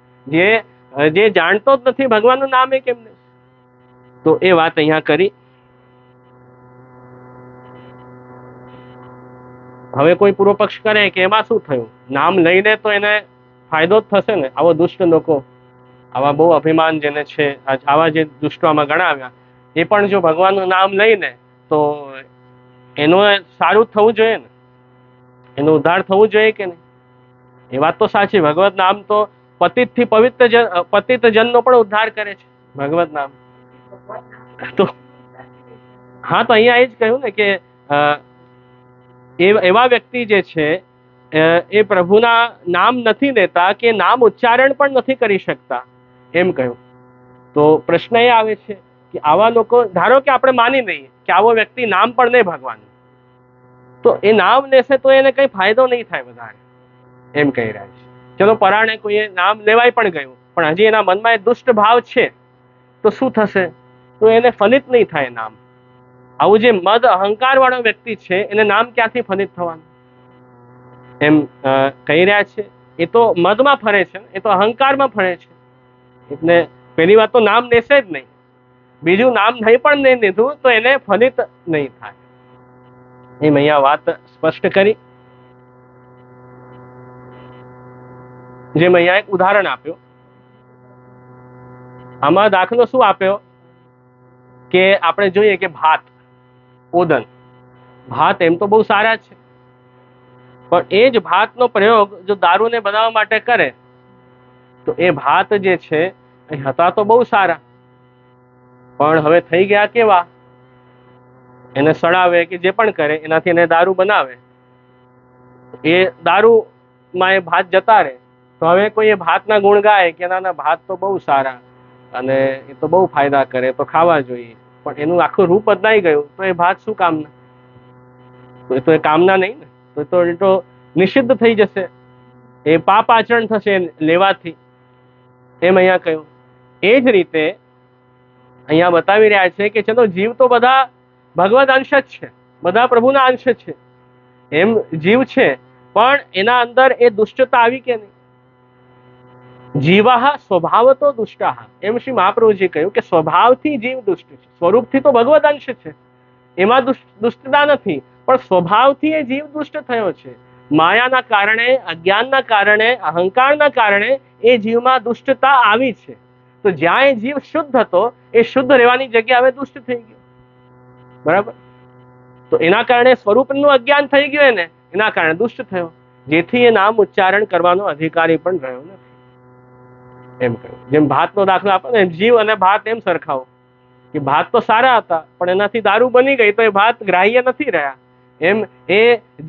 [SPEAKER 1] જે જાણતો જ નથી ભગવાનનું નામ એ કેમ લેશે? તો એ વાત અહીંયા કરી. હવે કોઈ પૂર્વ પક્ષ કરે કે એમાં શું થયું, નામ લઈને તો એને ફાયદો જ થશે ને. આવો દુષ્ટ લોકો, આવા બહુ અભિમાન જેને છે, આવા જે દુષ્ટો આમાં ગણાવ્યા, એ પણ જો ભગવાનનું નામ લઈને તો એનું સારું થવું જોઈએ ને, એનો ઉદ્ધાર થવું જોઈએ કે નહીં? એ વાત તો સાચી. ભગવત નામ તો પતિતથી પતિત જનનો પણ ઉદ્ધાર કરે છે ભગવત નામ. તો હા, તો અહીંયા એ જ કહ્યું ને કે એવા વ્યક્તિ જે છે એ પ્રભુના નામ નથી લેતા, કે નામ ઉચ્ચારણ પણ નથી કરી શકતા, એમ કહ્યું. તો પ્રશ્ન એ આવે છે કે આવા લોકો, ધારો કે આપણે માની લઈએ કે આવો વ્યક્તિ નામ પણ લે ભગવાન, તો એ નામ લેશે તો એને કઈ ફાયદો નહીં થાય વધારે, એમ કહી રહ્યા છે. ચલો પરાણે કોઈએ નામ લેવાય પણ ગયું, પણ હજી એના મનમાં એ દુષ્ટ ભાવ છે, તો શું થશે? તો એને ફલિત નહીં થાય નામ. આવું જે મદ અહંકાર વાળો વ્યક્તિ છે એને નામ ક્યાંથી ફલિત થવાનું, એમ કહી રહ્યા છે. એ તો મદમાં ફરે છે, એ તો અહંકારમાં ફરે છે, એટલે પહેલી વાત તો નામ લેશે જ નહીં, બીજું નામ નહીં પણ નહીં લીધું તો એને ફલિત નહીં થાય. એમ અહીંયા વાત સ્પષ્ટ કરી. જેમ અહીંયા એક ઉદાહરણ આપ્યું, આમાં દાખલો શું આપ્યો કે આપણે જોઈએ કે ભાત, ઓદન, ભાત એમ તો બહુ સારા છે, પણ એ જ ભાતનો પ્રયોગ જો દારૂને બનાવવા માટે કરે તો એ ભાત જે છે એ હતા તો બહુ સારા, પણ હવે થઈ ગયા કેવા? એને સડાવે કે જે પણ કરે એનાથી એને દારૂ બનાવે, એ દારૂમાં એ ભાત જતા રહે. તો હવે કોઈ એ ભાતના ગુણ ગાય કે ના ભાત તો બહુ સારા અને એ તો બહુ ફાયદા કરે, તો ખાવા જોઈએ, પણ એનું આખું રૂપ બદલાઈ ગયું, તો એ ભાત શું કામના? તો એ કામના નહીં ને, તો નિષિદ્ધ થઈ જશે, એ પાપ આચરણ થશે લેવાથી. એમ અહીંયા કહ્યું. એ જ રીતે અહીંયા બતાવી રહ્યા છે કે ચલો જીવ તો બધા ભગવદ અંશ જ છે, બધા પ્રભુના અંશ છે, એમ જીવ છે, પણ એના અંદર એ દુષ્ટતા આવી કે નહીં? જીવાહ સ્વભાવતો દુષ્ટાહ, એમ શ્રી મહાપ્રભુજી કહ્યું કે સ્વભાવથી જીવ દુષ્ટ છે, સ્વરૂપથી તો ભગવદ અંશ છે, એમાં દુષ્ટતા નથી, પણ સ્વભાવથી એ જીવ દુષ્ટ થયો છે. માયાના કારણે, અજ્ઞાનના કારણે, અહંકારના કારણે એ જીવમાં દુષ્ટતા આવી છે. તો જ્યાં એ જીવ શુદ્ધ હતો એ શુદ્ધ રહેવાની જગ્યા હવે દુષ્ટ થઈ ગયો, બરાબર? તો એના કારણે સ્વરૂપનું અજ્ઞાન થઈ ગયું, એને એના કારણે દુષ્ટ થયો. જેથી એ નામ ઉચ્ચારણ કરવાનો અધિકારી પણ રહ્યો નથી એમ કહ્યું. જેમ ભાતનો દાખલો આપો ને, જીવ અને ભાત એમ સરખાવો કે ભાત તો સારા હતા પણ એનાથી દારૂ બની ગઈ તો એ ભાત ગ્રાહ્ય નથી રહ્યા. એમ એ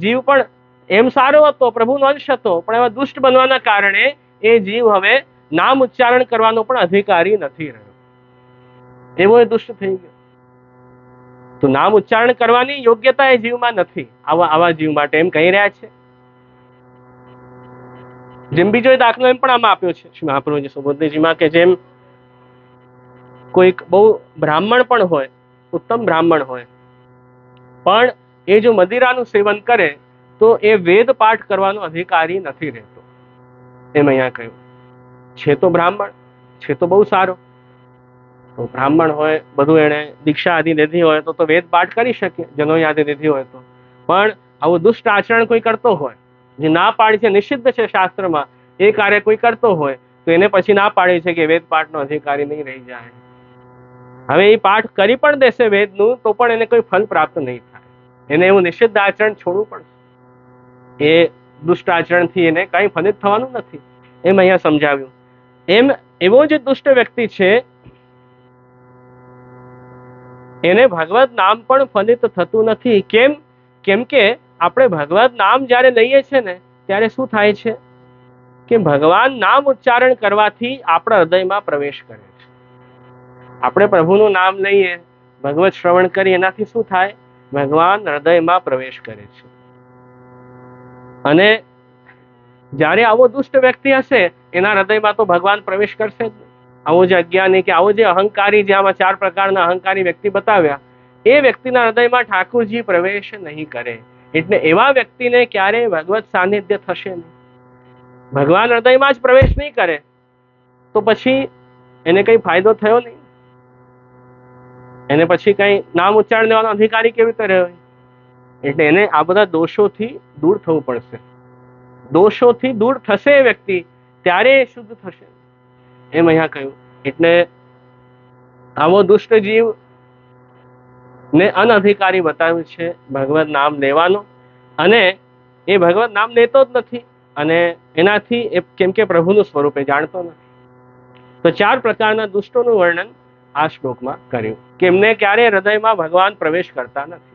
[SPEAKER 1] જીવ પણ એમ સારો હતો, પ્રભુનો અંશ હતો, પણ એમાં દુષ્ટ બનવાના કારણે એ જીવ હવે નામ ઉચ્ચારણ કરવાનો પણ અધિકારી નથી રહ્યો, એવો એ દુષ્ટ થઈ ગયો. તો નામ ઉચ્ચારણ કરવાની યોગ્યતા એ જીવમાં નથી, આવા જીવ માટે એમ કહી રહ્યા છે. જેમ બીજો દાખલો એમ પણ આમાં આપ્યો છે શ્રી મહાપ્રભુજી સુબોધજીમાં કે જેમ કોઈક બહુ બ્રાહ્મણ પણ હોય, ઉત્તમ બ્રાહ્મણ હોય, પણ એ જો મદિરાનું સેવન કરે તો એ વેદ પાઠ કરવાનો અધિકારી નથી રહેતો, એમ અહીંયા કહ્યું. છે તો બ્રાહ્મણ, છે તો બહુ સારો, તો બ્રાહ્મણ હોય, બધું એને દીક્ષા આદિ લીધી હોય તો વેદ પાઠ કરી શકે, જનોઈ આદિ લીધી હોય તો. પણ આવું દુષ્ટ આચરણ કોઈ કરતો હોય, જે ના પાડી છે, નિષિદ્ધ છે શાસ્ત્રમાં, એ કાર્ય કોઈ કરતો હોય તો એને પછી ના પાડી છે કે વેદ પાઠનો અધિકારી નહીં રહી જાય. હવે એ પાઠ કરી પણ દેશે વેદનું તો પણ એને કોઈ ફલ પ્રાપ્ત નહીં થાય, એને એવું નિષિદ્ધ આચરણ છોડવું પડશે. એ દુષ્ટ આચરણથી એને કઈ ફલિત થવાનું નથી, એમ અહીંયા સમજાવ્યું. એમ એવો જે દુષ્ટ વ્યક્તિ છે એને ભગવત નામ પણ ફલિત થતું નથી. કેમ? કેમ કે આપણે ભગવત નામ જ્યારે લઈએ છીએ ને ત્યારે શું થાય છે કે ભગવાન નામ ઉચ્ચારણ કરવાથી આપણા હૃદયમાં પ્રવેશ કરે છે. આપણે પ્રભુનું નામ લઈએ, ભગવત શ્રવણ કરીએ, એનાથી શું થાય? ભગવાન હૃદયમાં પ્રવેશ કરે છે. અને જ્યારે આવો દુષ્ટ વ્યક્તિ હશે એના હૃદયમાં તો ભગવાન પ્રવેશ કરશે જ નહીં. આવો જે અજ્ઞાની કે આવો જે અહંકારી, જે આમાં 4 પ્રકારના અહંકારી વ્યક્તિ બતાવ્યા, એ વ્યક્તિના હૃદયમાં ઠાકોરજી પ્રવેશ નહીં કરે. એટલે એવા વ્યક્તિને ક્યારેય ભગવત સાનિધ્ય થશે નહીં. ભગવાન હૃદયમાં જ પ્રવેશ નહીં કરે તો પછી એને કઈ ફાયદો થયો નહીં, એને પછી કઈ નામ ઉચ્ચારણ દેવાનો અધિકારી કેવી રીતે રહ્યો? એટલે એને આ બધા દોષોથી દૂર થવું પડશે. દોષોથી દૂર થશે એ વ્યક્તિ ત્યારે એ શુદ્ધ થશે, એમ અહીંયા કહ્યું. એટલે આવો દુષ્ટ જીવ ને અનઅધિકારી બતાવ્યું છે ભગવત નામ લેવાનો, અને એ ભગવત નામ લેતો જ નથી, અને એનાથી એ કેમ કે પ્રભુનું સ્વરૂપ એ જાણતો નથી. તો 4 પ્રકારના દુષ્ટોનું વર્ણન આ શ્લોકમાં કર્યું કે એમને ક્યારે હૃદયમાં ભગવાન પ્રવેશ કરતા નથી.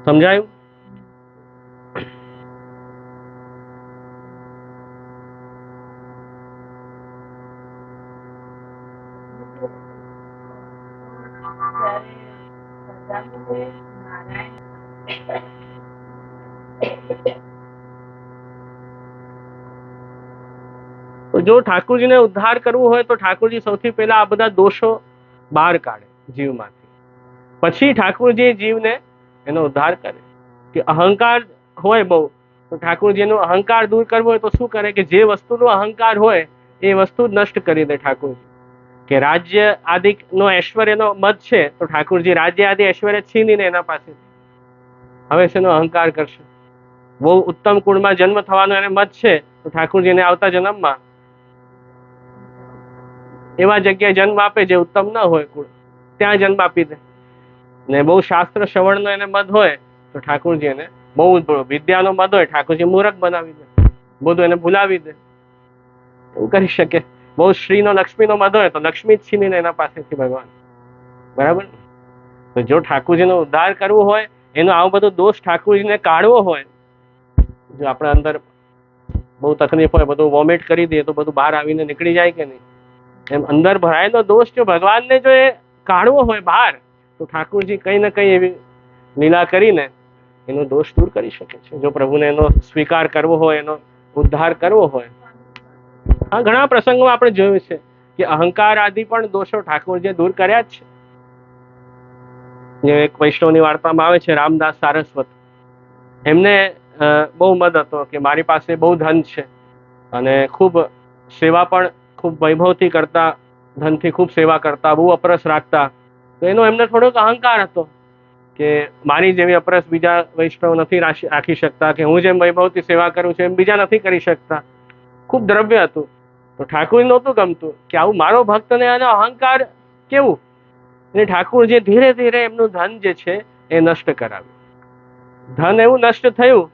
[SPEAKER 1] સમજાયું? તો જો ઠાકોરજીને ઉદ્ધાર કરવું હોય તો ઠાકોરજી સૌથી પહેલા આ બધા દોષો બહાર કાઢે જીવમાંથી, પછી ઠાકોરજી જીવને એનો ઉદ્ધાર કરે. કે અહંકાર હોય બહુ, તો ઠાકોરજીનો અહંકાર દૂર કરવો હોય તો શું કરે કે જે વસ્તુનો અહંકાર હોય એ વસ્તુ જ નષ્ટ કરી દે ઠાકોરજી. કે રાજ્ય આદિ નો ઐશ્વર્યનો મત છે તો ઠાકોરજી રાજ્ય આદિ ઐશ્વર્ય છીનીને એના પાસે હવે શેનો અહંકાર કરશે. બહુ ઉત્તમ કુળમાં જન્મ થવાનો એને મત છે તો ઠાકોરજીને આવતા જન્મમાં એવા જગ્યાએ જન્મ આપે જે ઉત્તમ ન હોય કુળ, ત્યાં જન્મ આપી દે. ને બહુ શાસ્ત્ર શ્રવણનો એને મત હોય તો ઠાકોરજી એને, બહુ વિદ્યાનો મત હોય ઠાકોરજી મૂરખ બનાવી દે, બધું એને ભૂલાવી દે, એવું કરી શકે. બહુ શ્રીનો લક્ષ્મીનો મત હોય તો લક્ષ્મી જ છીનીને એના પાસેથી ભગવાન, બરાબર. તો જો ઠાકોરજીનો ઉદ્ધાર કરવો હોય, એનો આવો બધો દોષ ઠાકોરજીને કાઢવો હોય, જો આપણા અંદર બહુ તકલીફ હોય, બધું વોમિટ કરી દઈએ તો બધું બહાર આવીને નીકળી જાય કે નહીં, એમ અંદર ભરાયેલો દોષ જો ભગવાનને જો એ કાઢવો હોય બહાર, તો ઠાકોરજી કઈ ને કઈ એવી લીલા કરીને એનો દોષ દૂર કરી શકે છે. જો પ્રભુને એનો સ્વીકાર કરવો હોય, એનો ઉદ્ધાર કરવો હોય. હા, ઘણા પ્રસંગોમાં આપણે જોયું છે કે અહંકાર આદિ પણ દોષો ઠાકોરજીએ દૂર કર્યા જ છે. જે એક વૈષ્ણવની વાર્તામાં આવે છે, રામદાસ સારસ્વત, એમને બહુ મદ હતો કે મારી પાસે બહુ ધન છે અને ખૂબ સેવા પણ ખૂબ વૈભવથી કરતા, ધનથી ખૂબ સેવા કરતા, બહુ અપરસ રાખતા. તો એનો એમને થોડોક અહંકાર હતો કે મારી જેવી અપરસ બીજા વૈષ્ણવ નથી રાખી શકતા, કે હું જેમ વૈભવથી સેવા કરું છું એમ બીજા નથી કરી શકતા. ખૂબ દ્રવ્ય હતું. તો ઠાકોરજી નહોતું ગમતું કે આવું મારો ભક્તને આનો અહંકાર કેવું, એટલે ઠાકોરજી ધીરે ધીરે એમનું ધન જે છે એ નષ્ટ કરાવ્યું. ધન એવું નષ્ટ થયું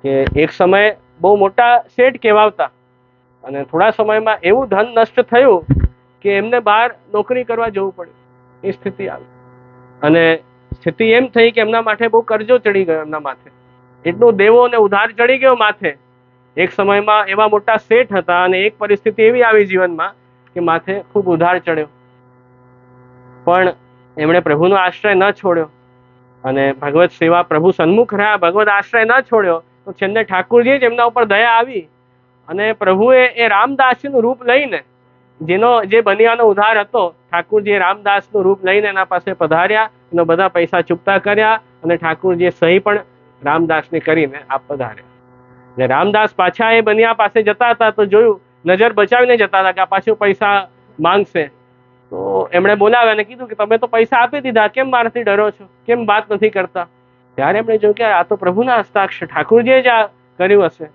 [SPEAKER 1] કે એક સમયે બહુ મોટા શેઠ કહેવાતા અને થોડા સમયમાં એવું ધન નષ્ટ થયું કે એમને બહાર નોકરી કરવા જવું પડ્યું. એ સ્થિતિ આવી અને સ્થિતિ એમ થઈ કે એમના માટે બહુ કરજો ચડી ગયો એમના માથે, એટલો દેવો અને ઉધાર ચડી ગયો માથે. એક સમયમાં એવા મોટા શેઠ હતા અને એક પરિસ્થિતિ એવી આવી જીવનમાં કે માથે ખૂબ ઉધાર ચડ્યો, પણ એમણે પ્રભુનો આશ્રય ન છોડ્યો અને ભગવત સેવા પ્રભુ સન્મુખ રહ્યા, ભગવત આશ્રય ન છોડ્યો તો છેલ્લે ઠાકોરજી જ એમના ઉપર દયા આવી અને પ્રભુએ એ રામદાસનું રૂપ લઈને, જેનો જે બનિયાનો ઉધાર હતો, ઠાકોરજીએ રામદાસનું રૂપ લઈને એના પાસે પધાર્યા, એના બધા પૈસા ચૂકતા કર્યા અને ઠાકોરજીએ સહી પણ રામદાસને કરીને આપ પધાર્યા. એટલે રામદાસ પાછા એ બનિયા પાસે જતા હતા તો જોયું, નજર બચાવીને જતા હતા કે આ પાછું પૈસા માંગશે. તો એમણે બોલાવ્યા અને કીધું કે તમે તો પૈસા આપી દીધા, કેમ મારાથી ડરો છો, કેમ વાત નથી કરતા? ત્યારે એમણે જોયું કે આ તો પ્રભુના હસ્તાક્ષર, ઠાકોરજીએ જ આ કર્યું હશે.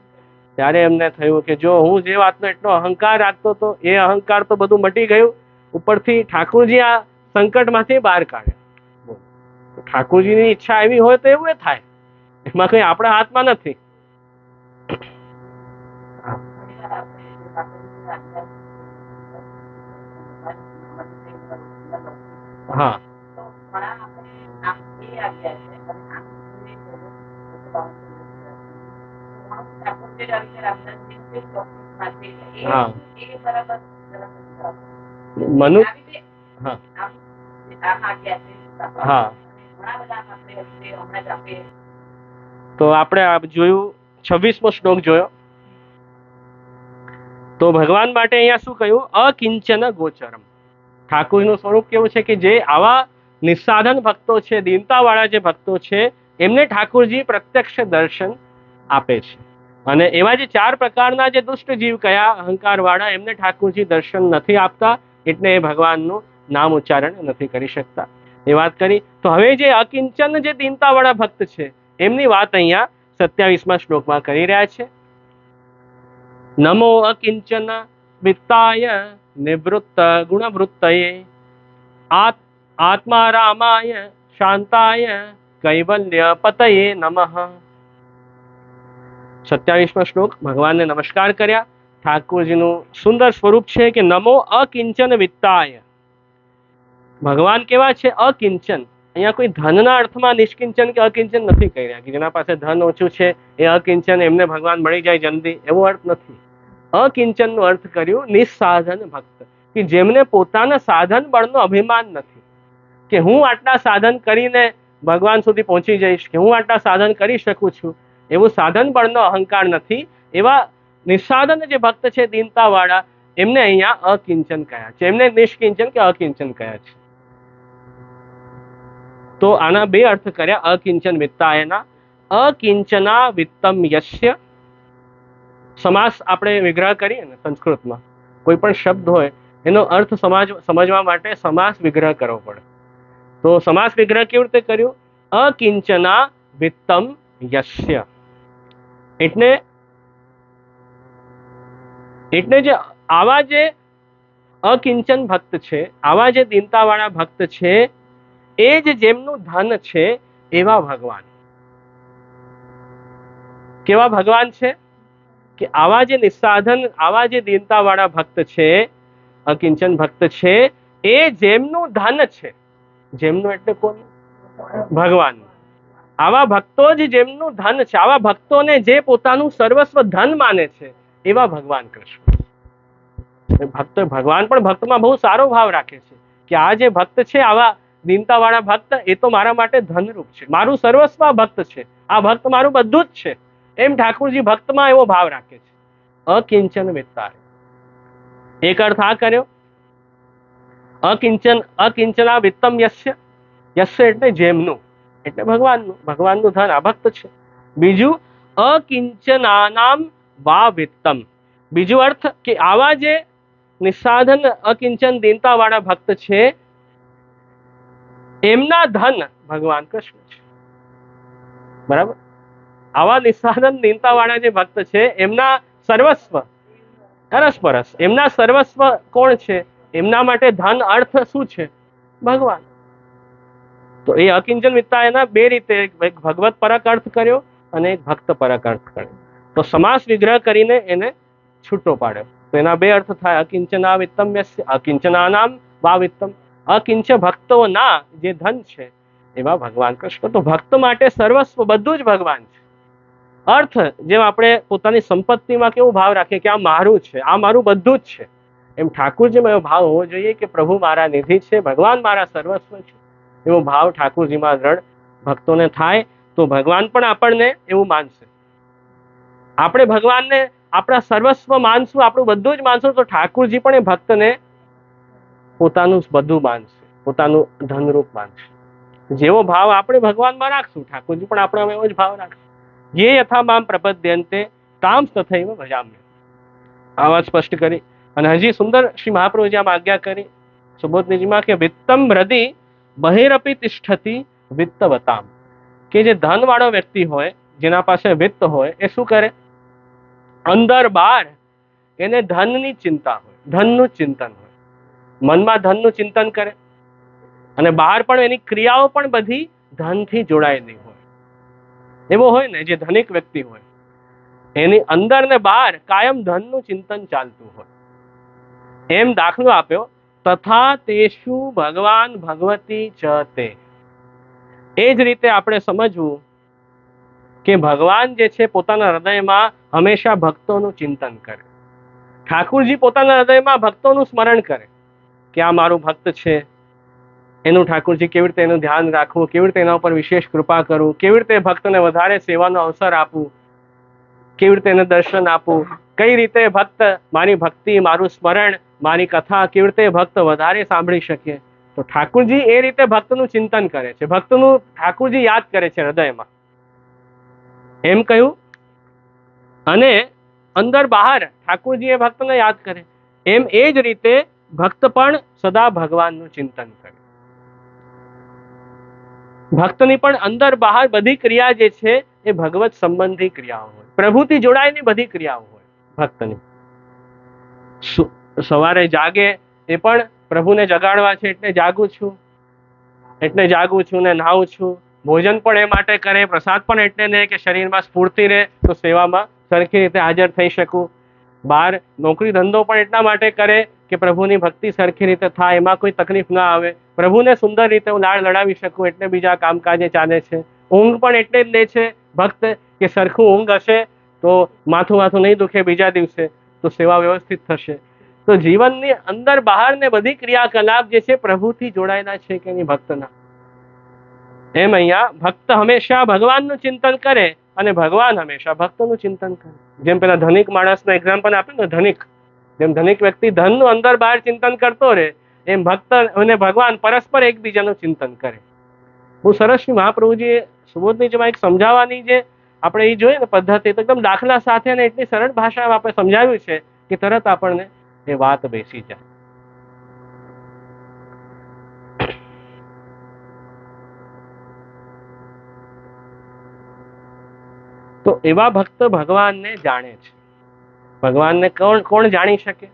[SPEAKER 1] ત્યારે એમને થયું કે જો હું જે વાતનો એટલો અહંકાર રાખતો હતો એ અહંકાર તો બધું મટી ગયું, ઉપરથી ઠાકોરજી આ સંકટમાંથી બહાર કાઢ્યા. ઠાકોરજીની ઈચ્છા એવી હોય તો એવું એ થાય, એમાં કઈ આપણા હાથમાં નથી. હા હા મનુ હા હા તો આપણે આ જોયું 26મો શ્લોક જોયો. તો ભગવાન માટે અહીંયા શું કહ્યું? અકિંચન ગોચરમ. ઠાકોરનું સ્વરૂપ કેવું છે કે જે આવા નિસ્સાધન ભક્તો છે, દીનતાવાળા જે ભક્તો છે, એમને ઠાકોરજી પ્રત્યક્ષ દર્શન આપે છે. અને એવા જે 4 પ્રકારના જે દુષ્ટ જીવ કયા, અહંકાર વાળા, એમને ઠાકોરજી દર્શન નથી આપતા, એટલે એ ભગવાનનું નામ ઉચ્ચારણ નથી કરી શકતા. એ વાત કરી. તો હવે જે અકિંચન જે દીનતાવાળા ભક્ત છે એમની વાત અહીંયા 27મા શ્લોકમાં કરી રહ્યા છે. નમો અકિંચન વિત્તાય નિવૃત્ત ગુણવૃત્તયે આત્મા રામાય શાંતાય કૈવલ્ય પતયે નમઃ. 27મો શ્લોક ભગવાનને નમસ્કાર કર્યા. ઠાકોરજીનું સુંદર સ્વરૂપ છે કે નમો અકિંચન વિત્તાય. ભગવાન કેવા છે? અકિંચન. અહીંયા કોઈ ધનના અર્થમાં નિષ્કિંચન કે અકિંચન નથી કહી રહ્યા કે જેના પાસે ધન ઓછું છે એ અકિંચન, એમને ભગવાન મળી જાય જલ્દી, એવો અર્થ નથી. અકિંચન નો અર્થ કર્યું નિસ્સાધન ભક્ત, કે જેમને પોતાના સાધન બળનો અભિમાન નથી કે હું આટલા સાધન કરીને ભગવાન સુધી પહોંચી જઈશ, કે હું આટલા સાધન કરી શકું છું, એવું સાધન બળનો અહંકાર નથી. એવા નિસ્સાધન જે ભક્ત છે દીનતાવાળા, એમને અહીંયા અકિંચન કહ્યા છે. એમને નિષ્કિંચન કે અકિંચન કહ્યા છે. તો આના 2 અર્થ કર્યા અકિંચન વિત્તાયના. અકિંચના વિત્તમ યસ્ય. સમાસ આપણે વિગ્રહ કરીએ ને સંસ્કૃતમાં, કોઈ પણ શબ્દ હોય એનો અર્થ સમજવા માટે સમાસ વિગ્રહ કરવો પડે. તો સમાસ વિગ્રહ કેવી રીતે કર્યું? અકિંચના વિત્તમ યસ્ય. એટલે જે આવા જે અકિંચન ભક્ત છે, આવા જે દીનતાવાળા ભક્ત છે, એ જ જેમનું ધન છે એવા ભગવાન. કેવા ભગવાન છે? કે આવા જે નિસ્સાધન, આવા જે દીનતાવાળા ભક્ત છે, અકિંચન ભક્ત છે, એ જેમનું ધન છે. જેમનું એટલે કોણ? ભગવાન. આવા ભક્તો જ જેમનું ધન છે, આવા ભક્તોને જે પોતાનું સર્વસ્વ ધન માને છે, એવા ભગવાન કૃષ્ણ. ભક્ત, ભગવાન પણ ભક્તમાં બહુ સારો ભાવ રાખે છે કે આ જે ભક્ત છે, આવા દીનતાવાળા ભક્ત, એ તો મારા માટે ધનરૂપ છે, મારું સર્વસ્વ ભક્ત છે, આ ભક્ત મારું બધું જ છે. એમ ઠાકોરજી ભક્તમાં એવો ભાવ રાખે છે. અકિંચન વિત્તાય. એક અર્થ આ કર્યો અકિંચના વિત્તમ યસ્ય. યસ્ય એટલે જેમનું, એટલે ભગવાનનું. ભગવાનનું ધન આ ભક્ત છે. બીજું અકિંચનાનામ વા વિત્તમ. બીજું અર્થ કે આવા જે નિસ્સાધન અકિંચન દીનતાવાળા ભક્ત છે, એમના ધન ભગવાન કૃષ્ણ છે. બરાબર? આવા નિસ્સાધન દીનતાવાળા જે ભક્ત છે, એમના સર્વસ્વ અરસપરસ, એમના સર્વસ્વ કોણ છે? એમના માટે ધન અર્થ શું છે? ભગવાન. તો એ અકિંચન મિતતા એના બે રીતે, એક ભગવત પરક અર્થ કર્યો અને એક ભક્ત પરક અર્થ કર્યો. તો સમાસ વિગ્રહ કરીને એને છૂટો પાડ્યો. તો એના બે અર્થ થાય, અકિંચના વિત્તમ યસ્ય અકિંચનાનામ વા વિત્તમ. અકિંચ ભક્તોના જે ધન છે એવા ભગવાન કૃષ્ણ. તો ભક્ત માટે સર્વસ્વ બધું જ ભગવાન છે. અર્થ જેમ આપણે પોતાની સંપત્તિમાં કેવો ભાવ રાખીએ કે આ મારું છે, આ મારું બધું જ છે, એમ ઠાકુરજીમાં એવો ભાવ હોવો જોઈએ કે પ્રભુ મારા નિધિ છે, ભગવાન મારા સર્વસ્વ છે. એવો ભાવ ઠાકુરજીમાં દ્રઢ ભક્તોને થાય તો ભગવાન પણ આપણને એવું માનશે. આપણે ભગવાનને આપણા સર્વસ્વ માનશું, આપણું બધું જ માનશું, તો ઠાકુરજી પણ એ ભક્તને પોતાનું બધું માનશે, પોતાનું ધનરૂપ માનશે. જેવો ભાવ આપણે ભગવાનમાં રાખશું, ઠાકોરજી પણ આપણે એવો જ ભાવ રાખશે. જે યથા મામ પ્રપદ્યન્તે તામ તથૈવ ભજામ્ય. આ વાત સ્પષ્ટ કરી. અને હજી સુંદર શ્રી મહાપ્રભુજી આમ આજ્ઞા કરી સુબોધનીજીમાં કે વિત્તમ હૃદિ બહિરપી તિષ્ઠતિ વિત્તવતામ. કે જે ધન વાળો વ્યક્તિ હોય, જેના પાસે વિત્ત હોય, એ શું કરે? અંદર બહાર એને ધનની ચિંતા હોય, ધનનું ચિંતન હોય, મનમાં ધનનું ચિંતન કરે, અને બહાર પણ એની ક્રિયાઓ પણ બધી ધનથી જોડાયેલી હોય. એવો હોય ને જે ધનિક વ્યક્તિ હોય, એની અંદર ને બહાર કાયમ ધનનું ચિંતન ચાલતું હોય. એમ દાખલો આપ્યો, તથા તેષુ ભગવાન ભગવતી ચ તે. એ જ રીતે આપણે સમજવું કે ભગવાન જે છે પોતાના હૃદયમાં હંમેશા ભક્તોનું ચિંતન કરે. ઠાકુરજી પોતાના હૃદયમાં ભક્તોનું સ્મરણ કરે કે આ મારું ભક્ત છે, એનું ઠાકુરજી કેવી રીતે એનું ધ્યાન રાખવું, કેવી રીતે એના ઉપર વિશેષ કૃપા કરવું, કેવી રીતે ભક્તને વધારે સેવાનો અવસર આપવું, કેવી રીતે એને દર્શન આપવું, કઈ રીતે ભક્ત મારી ભક્તિ, મારું સ્મરણ, મારી કથા કેવી રીતે ભક્ત વધારે સાંભળી શકે. તો ઠાકુરજી એ રીતે ભક્તનું ચિંતન કરે છે, ભક્તનું ઠાકુરજી યાદ કરે છે હૃદયમાં, એમ કહ્યું. અને અંદર બહાર ઠાકુરજી એ ભક્તને યાદ કરે, એમ એ જ રીતે ભક્ત પણ સદા ભગવાનનું ચિંતન કરે. ભક્તની પણ અંદર બહાર બધી ક્રિયા જે છે એ ભગવત સંબંધી ક્રિયાઓ હોય, પ્રભુથી જોડાયેલી બધી ક્રિયાઓ હોય ભક્તની. સવારે જાગે એ પણ પ્રભુને જગાડવા છે એટલે જાગું છું, ને નહાવું છું. ભોજન પણ એ માટે કરે, પ્રસાદ પણ એટલે ને કે શરીરમાં સ્ફૂર્તિ રહે, તો સેવામાં સરખી રીતે હાજર થઈ શકું. બહાર નોકરી ધંધો પણ એટલા માટે કરે કે પ્રભુની ભક્તિ સરખી રીતે થાય, એમાં કોઈ તકલીફ ના આવે, પ્રભુને સુંદર રીતે હું લાડ લડાવી શકું, એટલે બીજા કામકાજે ચાલે છે. ઊંઘ પણ એટલે જ લે છે ભક્ત કે સરખું ઊંઘ હશે તો માથું નહીં દુખે બીજા દિવસે, તો સેવા વ્યવસ્થિત થશે. તો જીવનની અંદર બહાર ને બધી ક્રિયાકલાપ જે છે પ્રભુથી જોડાયેલા છે કે નહીં ભક્તના. એમ અહીંયા ભક્ત હંમેશા ભગવાનનું ચિંતન કરે અને ભગવાન હંમેશા ભક્તનું ચિંતન કરે. જેમ પેલા ધનિક માણસનું એક્ઝામ્પલ આપ્યું ને, ધનિક, જેમ ધનિક વ્યક્તિ ધનનું અંદર બહાર ચિંતન કરતો રહે, એમ ભક્ત અને ભગવાન પરસ્પર એકબીજાનું ચિંતન કરે. બહુ સરસ શ્રી મહાપ્રભુજીએ સુબોધનીજીમાં એક સમજાવવાની જે આપણે એ જોઈએ ને પદ્ધતિ, તો એકદમ દાખલા સાથે અને એટલી સરળ ભાષામાં આપણે સમજાવ્યું છે કે તરત આપણને એ વાત બેસી જાય. તો એવા ભક્ત ભગવાનને જાણે છે. ભગવાનને કોણ જાણી શકે?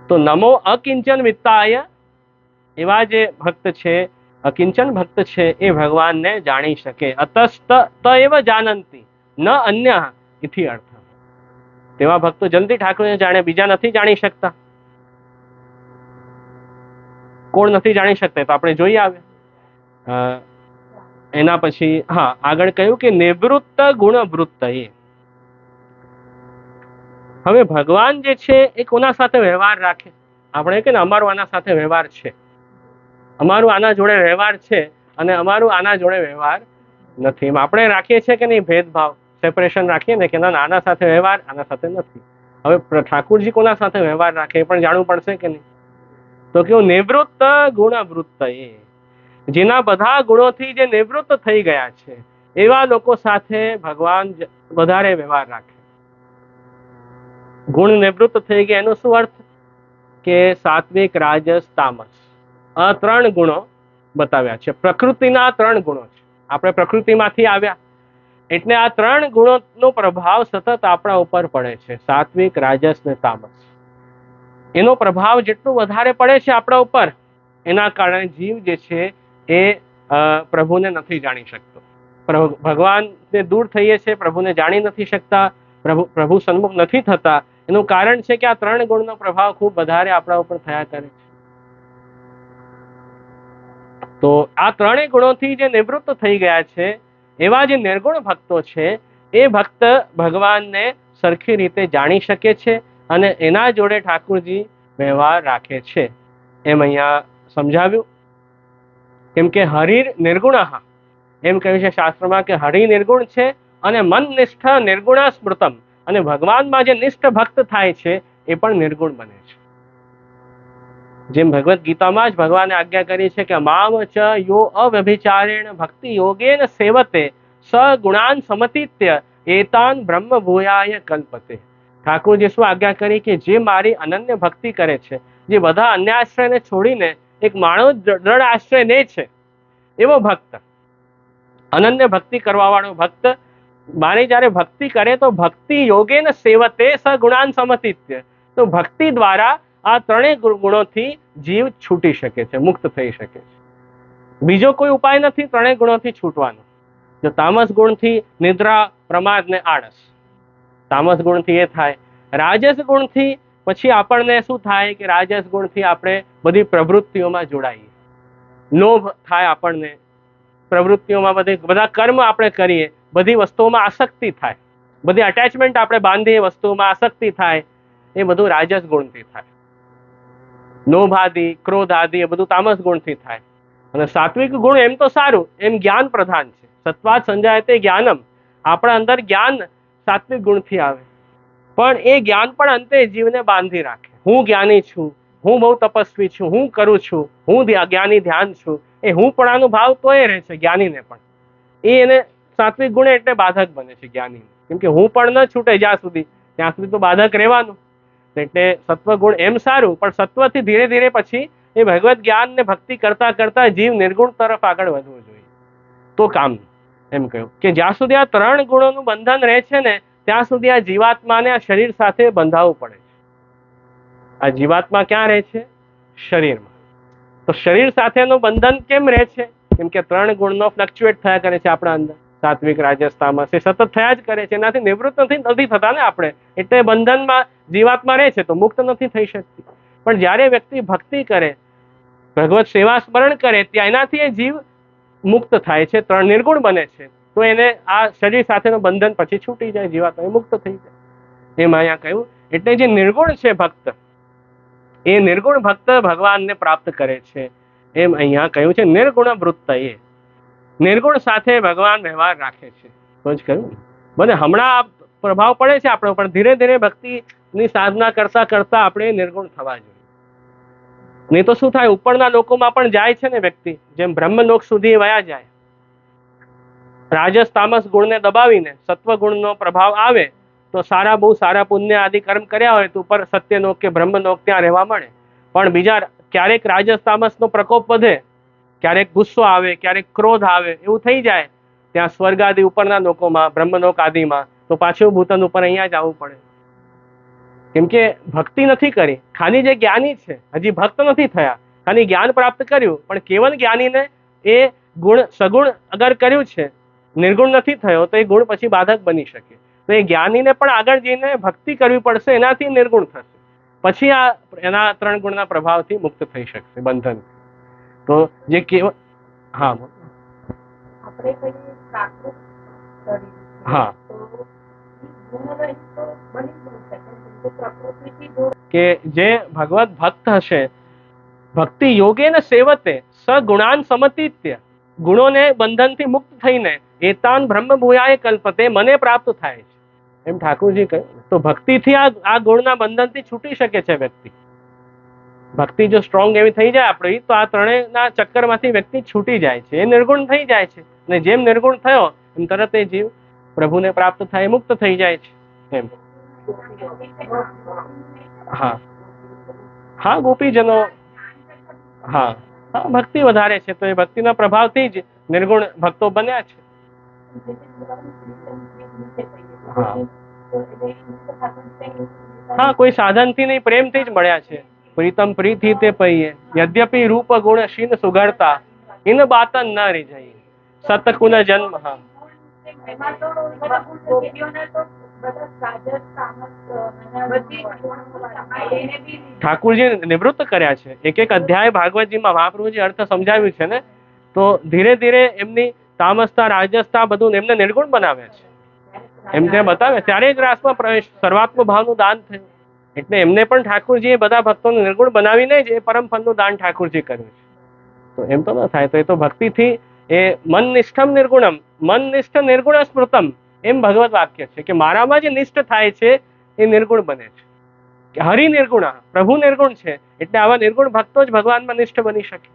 [SPEAKER 1] તો નમો અકિંચન વિત્તાય. એવા જે ભક્ત છે, અકિંચન ભક્ત છે, એ ભગવાનને જાણી શકે. અતસ્ત એવ જાનંતી ન અન્ય ઇતિ અર્થ. તેવા ભક્તો જલ્દી ઠાકોરને જાણે, બીજા નથી જાણી શકતા. કોણ નથી જાણી શકતા? તો આપણે જોઈ આવે. એના પછી આગળ કહ્યું કે નિવૃત્ત ગુણવૃત્ત. હવે ભગવાન જે છે એ કોના સાથે વ્યવહાર રાખે? આપણે કે અમારો આના સાથે વ્યવહાર છે, અમારું આના જોડે વ્યવહાર છે અને અમારું આના જોડે વ્યવહાર નથી. એમ આપણે રાખીએ છીએ કે નહીં ભેદભાવ, સેપરેશન રાખીએ ને કે ના આના સાથે વ્યવહાર, આના સાથે નથી. હવે ઠાકુરજી કોના સાથે વ્યવહાર રાખે એ પણ જાણવું પડશે કે નહીં. તો કેવું? નિવૃત્ત ગુણવૃત્ત. જેના બધા ગુણોથી જે નિવૃત્ત થઈ ગયા છે એવા લોકો સાથે ભગવાન વધારે વ્યવહાર રાખે. ગુણ નિવૃત્ત થઈ ગયા એનો શું અર્થ? કે સાત્વિક, રાજસ, તામસ, આ 3 ગુણો બતાવ્યા છે. પ્રકૃતિના 3 ગુણો છે. આપણે પ્રકૃતિમાંથી આવ્યા એટલે આ 3 ગુણોનો પ્રભાવ સતત આપણા ઉપર પડે છે. સાત્વિક, રાજસ ને તામસ. એનો પ્રભાવ જેટલું વધારે પડે છે આપણા ઉપર એના કારણે જીવ જે છે એ પ્રભુને નથી જાણી શકતો. ભગવાનને દૂર થઈએ છીએ, પ્રભુને જાણી નથી શકતા, પ્રભુ સન્મુખ નથી થતા. એનું કારણ છે કે આ 3 ગુણનો પ્રભાવ ખૂબ વધારે આપણા ઉપર થયા કરે છે. તો આ 3 ગુણોથી જે નિવૃત્ત થઈ ગયા છે એવા જે નિર્ગુણ ભક્તો છે એ ભક્ત ભગવાનને સરખી રીતે જાણી શકે છે અને એના જોડે ઠાકોરજી વ્યવહાર રાખે છે, એમ અહીંયા સમજાવ્યું. કેમ કે હરિર નિર્ગુણ, એમ કહ્યું છે શાસ્ત્રમાં કે હરિ નિર્ગુણ છે અને મન નિષ્ઠ નિર્ગુણ સ્મૃતમ, અને ભગવાનમાં જે નિષ્ઠ ભક્ત થાય છે એ પણ નિર્ગુણ બને છે. જેમ ભગવદ્ ગીતામાં જ ભગવાને આજ્ઞા કરી છે કે મામ ચ યો અવ્યભિચારેણ ભક્તિ યોગેન સેવતે સ ગુણાન સમતીત્ય એતાન બ્રહ્મ ભૂયાય કલ્પતે. ઠાકોરજી શું આજ્ઞા કરી કે જે મારી અનન્ય ભક્તિ કરે છે, જે બધા અન્ય આશ્રયને છોડીને એક માણસ દ્રઢ આશ્રય લે છે, એવો ભક્ત, અનન્ય ભક્તિ કરવા વાળો ભક્ત મારી જયારે ભક્તિ કરે તો ભક્તિ યોગેન સેવતે સ ગુણાન સમતીત્ય, તો ભક્તિ દ્વારા આ 3 ગુણોથી જીવ છૂટી શકે છે, મુક્ત થઈ શકે છે. બીજો કોઈ ઉપાય નથી 3 ગુણોથી છૂટવાનો. જો તામસ ગુણથી નિદ્રા, પ્રમાદ ને આળસ, તામસ ગુણથી એ થાય. રાજસ ગુણથી પછી આપણને શું થાય કે રાજસ ગુણથી આપણે બધી પ્રવૃત્તિઓમાં જોડાઈએ, લોભ થાય આપણને, પ્રવૃત્તિઓમાં બધા કર્મ આપણે કરીએ, બધી વસ્તુઓમાં આસક્તિ થાય, બધી અટેચમેન્ટ આપણે બાંધીએ, વસ્તુઓમાં આસક્તિ થાય, એ બધું રાજસ ગુણથી થાય. લોભ આદિ, ક્રોધ આદિ એ બધું તામસ ગુણથી થાય. અને સાત્વિક ગુણ એમ તો સારું, એમ જ્ઞાન પ્રધાન છે. સત્વાત સંજાયતે જ્ઞાનમ, આપણા અંદર જ્ઞાન સાત્વિક ગુણથી આવે, પણ એ જ્ઞાન પણ અંતે જીવને બાંધી રાખે. હું જ્ઞાની છું, હું બહુ તપસ્વી છું, હું કરું છું, હું જ્ઞાની ધ્યાન છું, એ હું પણ આનો ભાવ તો એ રહે છે જ્ઞાનીને પણ. એને સાત્વિક ગુણ એટલે બાધક બને છે જ્ઞાનીને, કેમ કે હું પણ ન છૂટે જ્યાં સુધી, ત્યાં સુધી તો બાધક રહેવાનું. એટલે સત્વ ગુણ એમ સારું, પણ સત્વથી ધીરે ધીરે પછી એ ભગવત જ્ઞાન ને ભક્તિ કરતા કરતા જીવ નિર્ગુણ તરફ આગળ વધવું જોઈએ તો કામ. એમ કહ્યું કે જ્યાં સુધી આ 3 ગુણોનું બંધન રહે છે ને ત્યાં સુધી આ જીવાત્માને આ શરીર સાથે બંધાવવું પડે છે. આ જીવાત્મા ક્યાં રહે છે? શરીરમાં. તો શરીર સાથેનું બંધન કેમ રહે છે? કેમ કે 3 ગુણનો ફ્લક્ચ્યુએટ થયા કરે છે આપણા અંદર, સાત્વિક, રાજસ, તામસ, એ સતત થયા જ કરે છે. એનાથી નિવૃત્ત નથી થતા ને આપણે, એટલે બંધનમાં જીવાત્મા રહે છે તો મુક્ત નથી થઈ શકતી. પણ જ્યારે વ્યક્તિ ભક્તિ કરે, ભગવત સેવા સ્મરણ કરે, ત્યાં એનાથી એ જીવ મુક્ત થાય છે, 3 નિર્ગુણ બને છે. તો એને આ શરીર સાથેનું બંધન પછી છૂટી જાય, જીવાત્મા મુક્ત થઈ જાય. એમ અહીંયા કહ્યું. એટલે જે નિર્ગુણ છે ભક્ત, એ નિર્ગુણ ભક્ત ભગવાનને પ્રાપ્ત કરે છે, એમ અહીંયા કહ્યું છે. નિર્ગુણ વૃત્ત, એ નિર્ગુણ સાથે ભગવાન વ્યવહાર રાખે છે. તો જ કહ્યું મને હમણાં પ્રભાવ પડે છે આપણે ઉપર, ધીરે ધીરે ભક્તિની સાધના કરતા કરતા આપણે નિર્ગુણ થવા જોઈએ. નહીં તો શું થાય, ઉપરના લોકોમાં પણ જાય છે ને વ્યક્તિ, જેમ બ્રહ્મલોક સુધી વયા જાય, રાજસ તામસ ગુણને દબાવીને સત્વ ગુણનો પ્રભાવ આવે તો સારા, બહુ સારા પુણ્ય આદિ કર્મ કર્યા હોય તો ઉપર સત્યલોક કે બ્રહ્મલોક ત્યાં રહેવા મળે. પણ બીજા ક્યારેક રાજસ તામસનો પ્રકોપ વધે, ક્યારેક ગુસ્સો આવે, ક્યારેક ક્રોધ આવે, એવું થઈ જાય ત્યાં સ્વર્ગ આદિ ઉપરના લોકોમાં, બ્રહ્મલોક આદિમાં, તો પાછું ભૂતન ઉપર અહીંયા જ આવવું પડે. કેમ કે ભક્તિ નથી કરી. ખાલી જે જ્ઞાની છે હજી ભક્ત નથી થયા, ખાલી જ્ઞાન પ્રાપ્ત કર્યું, પણ કેવલ જ્ઞાનીને એ ગુણ સગુણ અગર કર્યું છે, નિર્ગુણ નથી થયો, તો એ ગુણ પછી બાધક બની શકે. તો એ જ્ઞાનીને પણ આગળ જઈને ભક્તિ કરવી પડશે, એનાથી નિર્ગુણ થશે, પછી આ એના 3 ગુણના પ્રભાવથી મુક્ત થઈ શકશે બંધન. તો જે કેવળ હા હા કે જે ભગવત ભક્ત હશે, ભક્તિ યોગેન સેવતે સગુણાન સમતીત્ય, ગુણોને બંધનથી મુક્ત થઈને એતાન બ્રહ્મ ભૂયાય કલ્પતે, મને પ્રાપ્ત થાય છે, એમ ઠાકોરજી કહ્યું. તો ભક્તિથી આ ગુણના બંધનથી છૂટી શકે છે વ્યક્તિ. ભક્તિ જો સ્ટ્રોંગ એવી થઈ જાય આપણી, તો આ 3ના ચક્કરમાંથી વ્યક્તિ છૂટી જાય છે, એ નિર્ગુણ થઈ જાય છે. અને જેમ નિર્ગુણ થયો એમ તરત એ જીવ પ્રભુને પ્રાપ્ત થાય, મુક્ત થઈ જાય છે. એમ હા હા ગોપીજનો, હા હા ભક્તિ વધારે છે તો એ ભક્તિના પ્રભાવથી જ નિર્ગુણ ભક્તો બન્યા છે. હા કોઈ સાધનથી નહીં, પ્રેમથી જ મળ્યા છે. प्रीतम प्रीत ही ते पहिए, यद्यपि रूप गुण शीन सुघड़ता, इन बातन न रिझई, सतकुल जन्म। हाँ,
[SPEAKER 2] એમાં તો ગોપીઓને તો બધા સાજસ તામસ બધી એને બી
[SPEAKER 1] ઠાकुरજી નિવૃત્ત કર્યા છે। એક એક અધ્યાય ભાગવતજીમાં મહાપ્રભુજી અર્થ સમજાવ્યું છે ને, તો ધીરે ધીરે એમની તામસતા રાજસતા બધું એમને નિર્ગુણ બનાવ્યા છે। એમ જે બતાવે ત્યારે જ રાસમાં પ્રવેશ સર્વાત્મ ભાવનું દાન થયું। એટલે એમને પણ ઠાकुरજીએ બધા ભક્તોને નિર્ગુણ બનાવીને જ એ પરમ ફળનું દાન ઠાकुरજી કર્યું છે। તો એમ તો ન થાય, તો એ તો ભક્તિથી એ મન નિષ્ઠમ નિર્ગુણમ, મન નિષ્ઠ નિર્ગુણ સ્મૃતમ, એમ ભગવત વાક્ય છે કે મારામાં જે નિષ્ઠ થાય છે એ નિર્ગુણ બને છે। કે હરિ નિર્ગુણ, પ્રભુ નિર્ગુણ છે, એટલે આવા નિર્ગુણ ભક્તો જ ભગવાનમાં નિષ્ઠ બની શકે,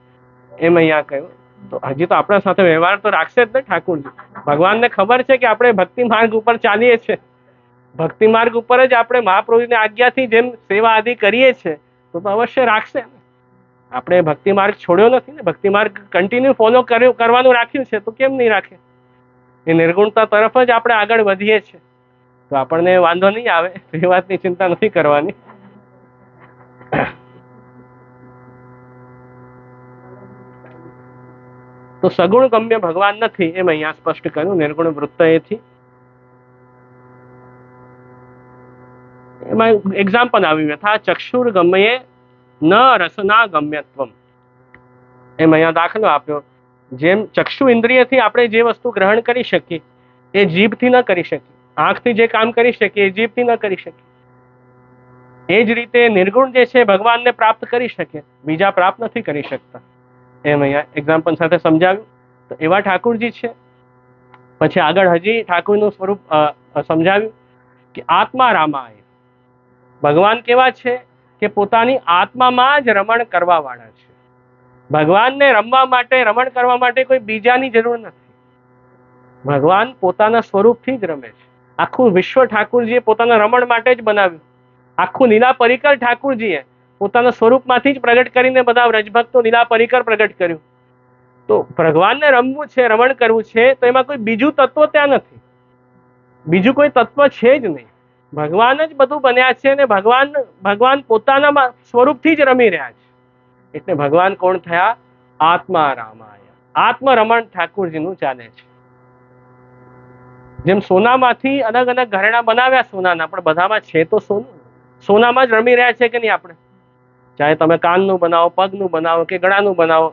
[SPEAKER 1] એમ અહીંયા કહ્યું। તો હજી તો આપણા સાથે વ્યવહાર તો રાખશે જ ને ઠાकुरજી। ભગવાનને ખબર છે કે આપણે ભક્તિ માર્ગ ઉપર ચાલીએ છીએ, ભક્તિ માર્ગ ઉપર જ આપણે મહાપ્રભુની આજ્ઞાથી જેમ સેવા આદિ કરીએ છીએ, તો અવશ્ય રાખશે। આપણે ભક્તિ માર્ગ છોડ્યો નથી ને, ભક્તિ માર્ગ કન્ટિન્યુ ફોલો કરવાનું રાખ્યું છે, તો કેમ નહીં રાખે? એ નિર્ગુણતા તરફ જ આપણે આગળ વધીએ છીએ, તો આપણને વાંધો નહીં આવે, એ વાતની ચિંતા નથી કરવાની। તો સગુણ ગમ્ય ભગવાન નથી, એમ અહીંયા સ્પષ્ટ કર્યું નિર્ગુણ વૃત્ત એથી। એમાં એક્ઝામ્પલ આવ્યું, યથા ચક્ષુર ગમ્યે ન રસના ગમ્યત્વમ, એમ અહીંયા દાખલો આપ્યો। જેમ ચક્ષુ ઇન્દ્રિયથી આપણે જે વસ્તુ ગ્રહણ કરી શકીએ એ જીભથી ન કરી શકીએ, આંખથી જે કામ કરી શકીએ એ જીભથી ન કરી શકીએ, એ જ રીતે નિર્ગુણ જે છે ભગવાનને પ્રાપ્ત કરી શકે, બીજા પ્રાપ્ત નથી કરી શકતા, એમ અહીંયા એક્ઝામ્પલ સાથે સમજાવ્યું। તો એવા ઠાकुरજી છે। પછી આગળ હજી ઠાकुरનું સ્વરૂપ સમજાવ્યું કે આત્મા રામાય, ભગવાન કેવા છે કે પોતાની આત્મામાં જ રમણ કરવા વાળા છે। ભગવાનને રમવા માટે, રમણ કરવા માટે કોઈ બીજાની જરૂર નથી, ભગવાન પોતાના સ્વરૂપથી જ રમે છે। આખું વિશ્વ ઠાकुरજીએ પોતાના રમણ માટે જ બનાવ્યું, આખું લીલા પરિકર ઠાकुरજીએ પોતાના સ્વરૂપમાંથી જ પ્રગટ કરીને બધા વ્રજભક્તો લીલા પરિકર પ્રગટ કર્યું। તો ભગવાનને રમવું છે, રમણ કરવું છે, તો એમાં કોઈ બીજું તત્વ ત્યાં નથી, બીજું કોઈ તત્વ છે જ નહીં, ભગવાન જ બધું બન્યા છે અને ભગવાન પોતાના સ્વરૂપથી જ રમી રહ્યા છે। એટલે ભગવાન કોણ થયા? આત્મા રામાય, આત્મ રમણ ઠાकुरજીનું ચાલે છે। જેમ સોનામાંથી અલગ અલગ ઘરેણા બનાવ્યા સોનાના, પણ બધામાં છે તો સોનું, સોનામાં જ રમી રહ્યા છે કે નહીં આપણે? ચાહે તમે કાનનું બનાવો, પગનું બનાવો કે ગળાનું બનાવો,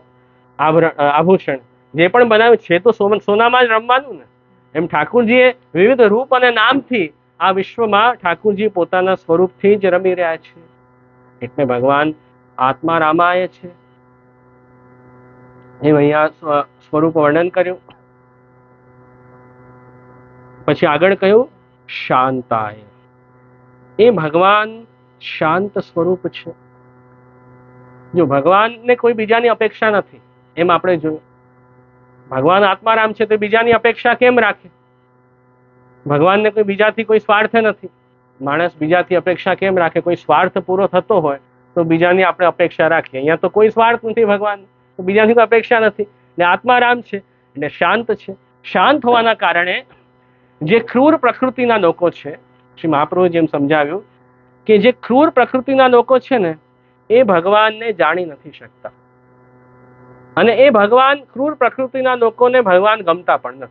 [SPEAKER 1] આભૂષણ જે પણ બનાવ્યું છે તો સોનામાં જ રમવાનું ને। એમ ઠાकुरજીએ વિવિધ રૂપ અને નામથી આ વિશ્વમાં ઠાकुरજી પોતાના સ્વરૂપથી જ રમી રહ્યા છે, એટલે ભગવાન આત્મા રામાય છે, એમ અહીંયા સ્વરૂપ વર્ણન કર્યું। પછી આગળ કહ્યું શાંતાય, એ ભગવાન શાંત સ્વરૂપ છે। જો ભગવાનને કોઈ બીજાની અપેક્ષા નથી, એમ આપણે જોયું, ભગવાન આત્મારામ છે તો બીજાની અપેક્ષા કેમ રાખે? ભગવાનને કોઈ બીજાથી કોઈ સ્વાર્થ નથી, માણસ બીજાથી અપેક્ષા કેમ રાખે? કોઈ સ્વાર્થ પૂરો થતો હોય તો બીજાની આપણે અપેક્ષા રાખીએ, અહીંયા તો કોઈ સ્વાર્થ નથી ભગવાન, તો બીજાની કોઈ અપેક્ષા નથી, ને આત્મારામ છે એટલે શાંત છે। શાંત હોવાના કારણે જે ક્રૂર પ્રકૃતિના લોકો છે, શ્રી મહાપ્રભુ જેમ સમજાવ્યું કે જે ક્રૂર પ્રકૃતિના લોકો છે ને, એ ભગવાનને જાણી નથી શકતા, અને એ ભગવાન ક્રૂર પ્રકૃતિના લોકોને ભગવાન ગમતા પણ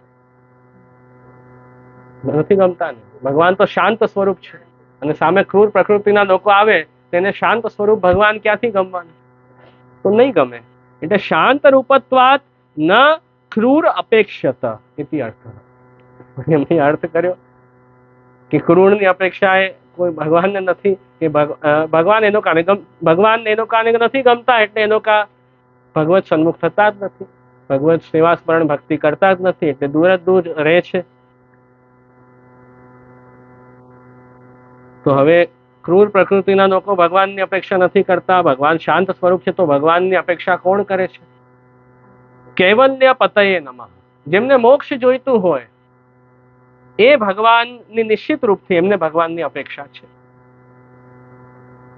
[SPEAKER 1] નથી ગમતા ને। ભગવાન તો શાંત સ્વરૂપ છે, અને સામે ક્રૂર પ્રકૃતિના લોકો આવે તેને શાંત સ્વરૂપ ભગવાન ક્યાંથી ગમવાનું? તો નહીં ગમે। એટલે શાંત રૂપત્વાત ન ક્રૂર અપેક્ષત ઇતિ અર્થ, એમની અર્થ કર્યો કે ક્રૂરની અપેક્ષા એ કોઈ ભગવાનને નથી, કે ભગવાન એનો કાને નથી ગમતા, એટલે એનો કા ભગવત સન્મુખ થતા જ નથી, ભગવત સેવા સ્મરણ ભક્તિ કરતા જ નથી, એટલે દૂર જ દૂર રહે છે। તો હવે ક્રૂર પ્રકૃતિના લોકો ભગવાનની અપેક્ષા નથી કરતા, ભગવાન શાંત સ્વરૂપ છે, તો ભગવાનની અપેક્ષા કોણ કરે છે? કૈવલ્ય પતયે નમઃ, જેમને મોક્ષ જોઈતું હોય એ ભગવાનની નિશ્ચિત રૂપથી એમને ભગવાનની અપેક્ષા છે।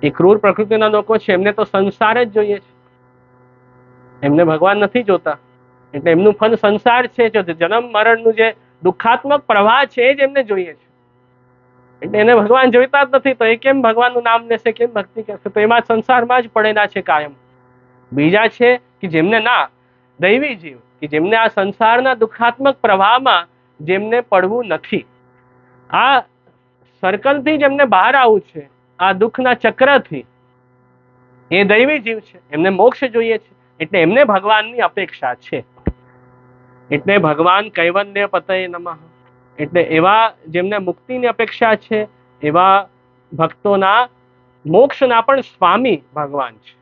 [SPEAKER 1] એ ક્રૂર પ્રકૃતિના લોકો છે એમને તો સંસાર જ જોઈએ છે, એમને ભગવાન નથી જોતા, એટલે એમનું ફળ સંસાર છે, જો જન્મ મરણનું જે દુઃખાત્મક પ્રવાહ છે એ જ એમને જોઈએ છે। એટલે એને ભગવાન જોઈતા જ નથી, તો એ કેમ ભગવાનનું નામ લેશે, કેમ ભક્તિ કરશે? તો એમાં સંસારમાં જ પડેલા છે કાયમ. બીજા છે કે જેમને ના દૈવી જીવ, કે જેમને આ સંસારના દુઃખાત્મક પ્રવાહમાં જેમને પડવું નથી, આ સર્કલથી જેમને બહાર આવવું છે, આ દુઃખના ચક્રથી, એ દૈવી જીવ છે, એમને મોક્ષ જોઈએ છે, એટલે એમને ભગવાનની અપેક્ષા છે. એટલે ભગવાન કૈવલ્ય પતયે નમઃ, એટલે એવા જેમને મુક્તિની અપેક્ષા છે, એવા ભક્તોના મોક્ષના પણ સ્વામી ભગવાન છે.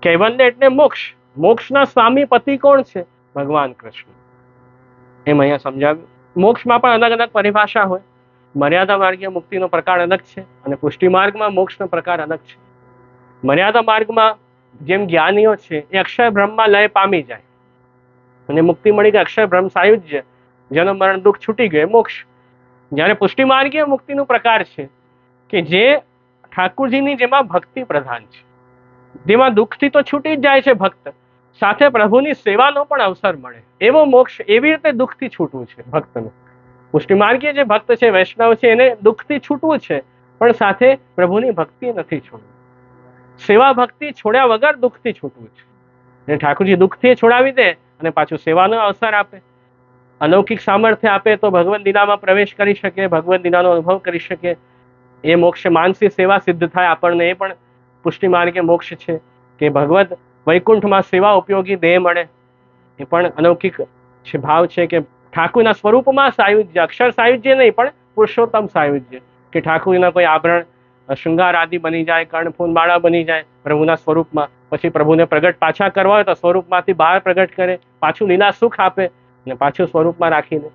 [SPEAKER 1] કૈવલ્ય એટલે મોક્ષ, મોક્ષના સ્વામી પતિ કોણ છે? ભગવાન કૃષ્ણ. એમ અહીંયા સમજાવ્યું. મોક્ષમાં પણ અલગ અલગ પરિભાષા હોય. મર્યાદા માર્ગીય મુક્તિનો પ્રકાર અલગ છે અને પુષ્ટિ માર્ગમાં મોક્ષનો પ્રકાર અલગ છે. મર્યાદા માર્ગમાં જેમ જ્ઞાનીઓ છે એ અક્ષર બ્રહ્મમાં લય પામી જાય અને મુક્તિ મળી ગઈ, અક્ષર બ્રહ્મ સાયુજ્ય, જન્મ મરણ દુઃખ છૂટી ગયે, મોક્ષ. જ્યારે પુષ્ટિ માર્ગીય મુક્તિનો પ્રકાર છે કે જે ઠાકુરજીની જેમાં ભક્તિ પ્રધાન છે, જેમાં દુઃખથી તો છૂટી જ જાય છે ભક્ત, સાથે પ્રભુની સેવાનો પણ અવસર મળે, એવો મોક્ષ. એવી રીતે દુઃખથી છૂટવું છે ભક્તનું. પુષ્ટિ માર્ગીય જે ભક્ત છે, વૈષ્ણવ છે, એને દુઃખથી છૂટવું છે, પણ સાથે પ્રભુની ભક્તિ નથી છોડવી. સેવા ભક્તિ છોડ્યા વગર દુઃખથી છૂટવું છે. અને ઠાકોરજી દુઃખથી છોડાવી દે અને પાછું સેવાનો અવસર આપે, અલૌકિક સામર્થ્ય આપે, તો ભગવદ લીલામાં પ્રવેશ કરી શકે, ભગવદ લીલાનો અનુભવ કરી શકે. એ મોક્ષ માનસી સેવા સિદ્ધ થાય આપણને, એ પણ પુષ્ટિ માર્ગે મોક્ષ છે. કે ભગવદ વૈકુંઠમાં સેવા ઉપયોગી દેહ મળે, એ પણ અલૌકિક છે, ભાવ છે. કે ઠાકુરના સ્વરૂપમાં સાયુજ્ય, અક્ષર સાયુજ્ય નહીં પણ પુરુષોત્તમ સાયુજ્ય, કે ઠાકુરના કોઈ આભરણ શૃંગાર આદિ બની જાય, કર્ણફૂલ માળા બની જાય પ્રભુના સ્વરૂપમાં, પછી પ્રભુને પ્રગટ પાછા કરવા હોય તો સ્વરૂપમાંથી બહાર પ્રગટ કરે, પાછું લીલા સુખ આપે અને પાછું સ્વરૂપમાં રાખીને.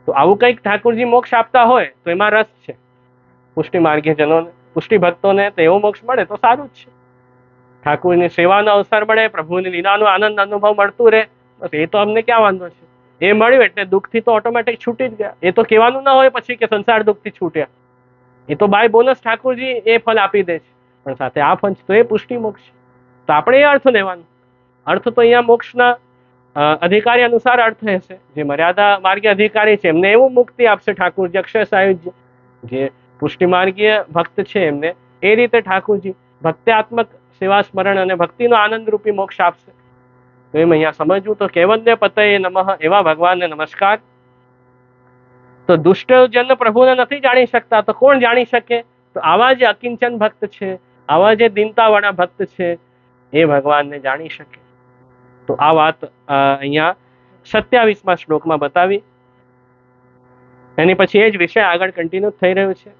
[SPEAKER 1] તો આવું કંઈક ઠાકુરજી મોક્ષ આપતા હોય તો એમાં રસ છે પુષ્ટિ માર્ગીય જનોને, પુષ્ટિ ભક્તોને. તો એવો મોક્ષ મળે તો સારું જ છે. ઠાકુરની સેવાનો અવસર મળે, પ્રભુની લીલાનો આનંદ અનુભવ મળતું રહે, બસ એ તો અમને ક્યાં વાંધો છે. એ મળ્યું એટલે દુઃખથી તો ઓટોમેટિક છૂટી જ ગયા. એ તો કહેવાનું ના હોય પછી કે સંસાર દુઃખથી છૂટ્યા, એ તો બાય બોનસ ઠાકુરજી એ ફળ આપી દે છે. પણ સાથે આ ફળ તો એ પુષ્ટિ મોક્ષ છે. તો આપણે એ અર્થ લેવાનો. અર્થ તો અહીંયા મોક્ષના અધિકારી અનુસાર અર્થ હશે. જે મર્યાદા માર્ગીય અધિકારી છે એમને એવું મુક્તિ આપશે ઠાકુરજી, અક્ષર સાયુજ્ય. જે પુષ્ટિ માર્ગીય ભક્ત છે એમને એ રીતે ઠાકુરજી ભક્ત્યાત્મક સેવા સ્મરણ અને ભક્તિનો આનંદ રૂપી મોક્ષ આપશે. તો એમ અહીંયા સમજવું. તો કૈવલ્ય પતયે નમઃ, એવા ભગવાનને નમસ્કાર. તો દુષ્ટજન પ્રભુને નથી જાણી શકતા, તો કોણ જાણી શકે? તો આવા જે અકિંચન ભક્ત છે, આવા જે દીનતાવાળા ભક્ત છે, એ ભગવાનને જાણી શકે. તો આ વાત અહીંયા 27મા શ્લોકમાં બતાવી. એની પછી એ જ વિષય આગળ કન્ટિન્યુ થઈ રહ્યું છે,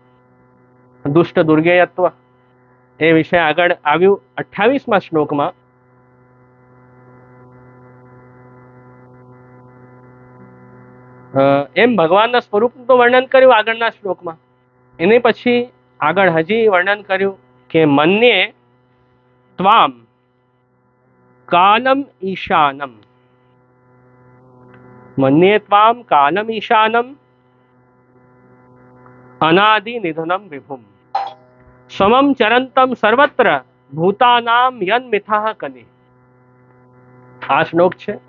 [SPEAKER 1] દુષ્ટ દુર્ગેયત્વ. એ વિષય આગળ આવ્યું 28મા શ્લોકમાં. એમ ભગવાનના સ્વરૂપનું તો વર્ણન કર્યું આગળના શ્લોકમાં. એની પછી આગળ હજી વર્ણન કર્યું કે મન્યે ત્વામ કાલમ ઈશાનમ, મન્યે ત્વામ કાલમ ઈશાનમ અનાદિ નિધનમ વિભુમ સમમ ચરંતમ સર્વત્ર ભૂતાનામ યન્મિથઃ કલિ. આ શ્લોક છે.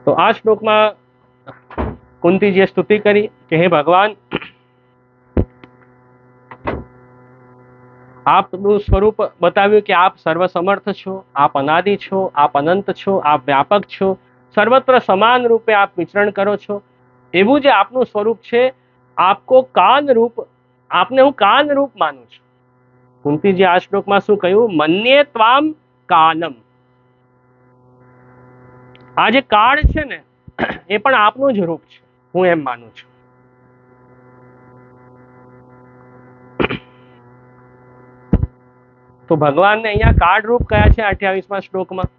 [SPEAKER 1] તો આ શ્લોકમાં કુંતીજીએ સ્તુતિ કરી કે હે ભગવાન, આપનું સ્વરૂપ બતાવ્યું કે આપ સર્વસમર્થ છો, આપ અનાદિ છો, આપ અનંત છો, આપ વ્યાપક છો, સર્વત્ર સમાન રૂપે આપ વિચરણ કરો છો. એવું જે આપનું સ્વરૂપ છે, આપકો કાન રૂપ, આપને હું કાન રૂપ માનું છું. કુંતીજી આ શ્લોકમાં શું કહ્યું? મન્યે ત્વામ કાલમ. આ જે કાળ છે ને, એ પણ આપનું જ રૂપ છે, હું એમ માનું છું. તો ભગવાનને અહીંયા કાળ રૂપ કયા છે 28મા શ્લોકમાં?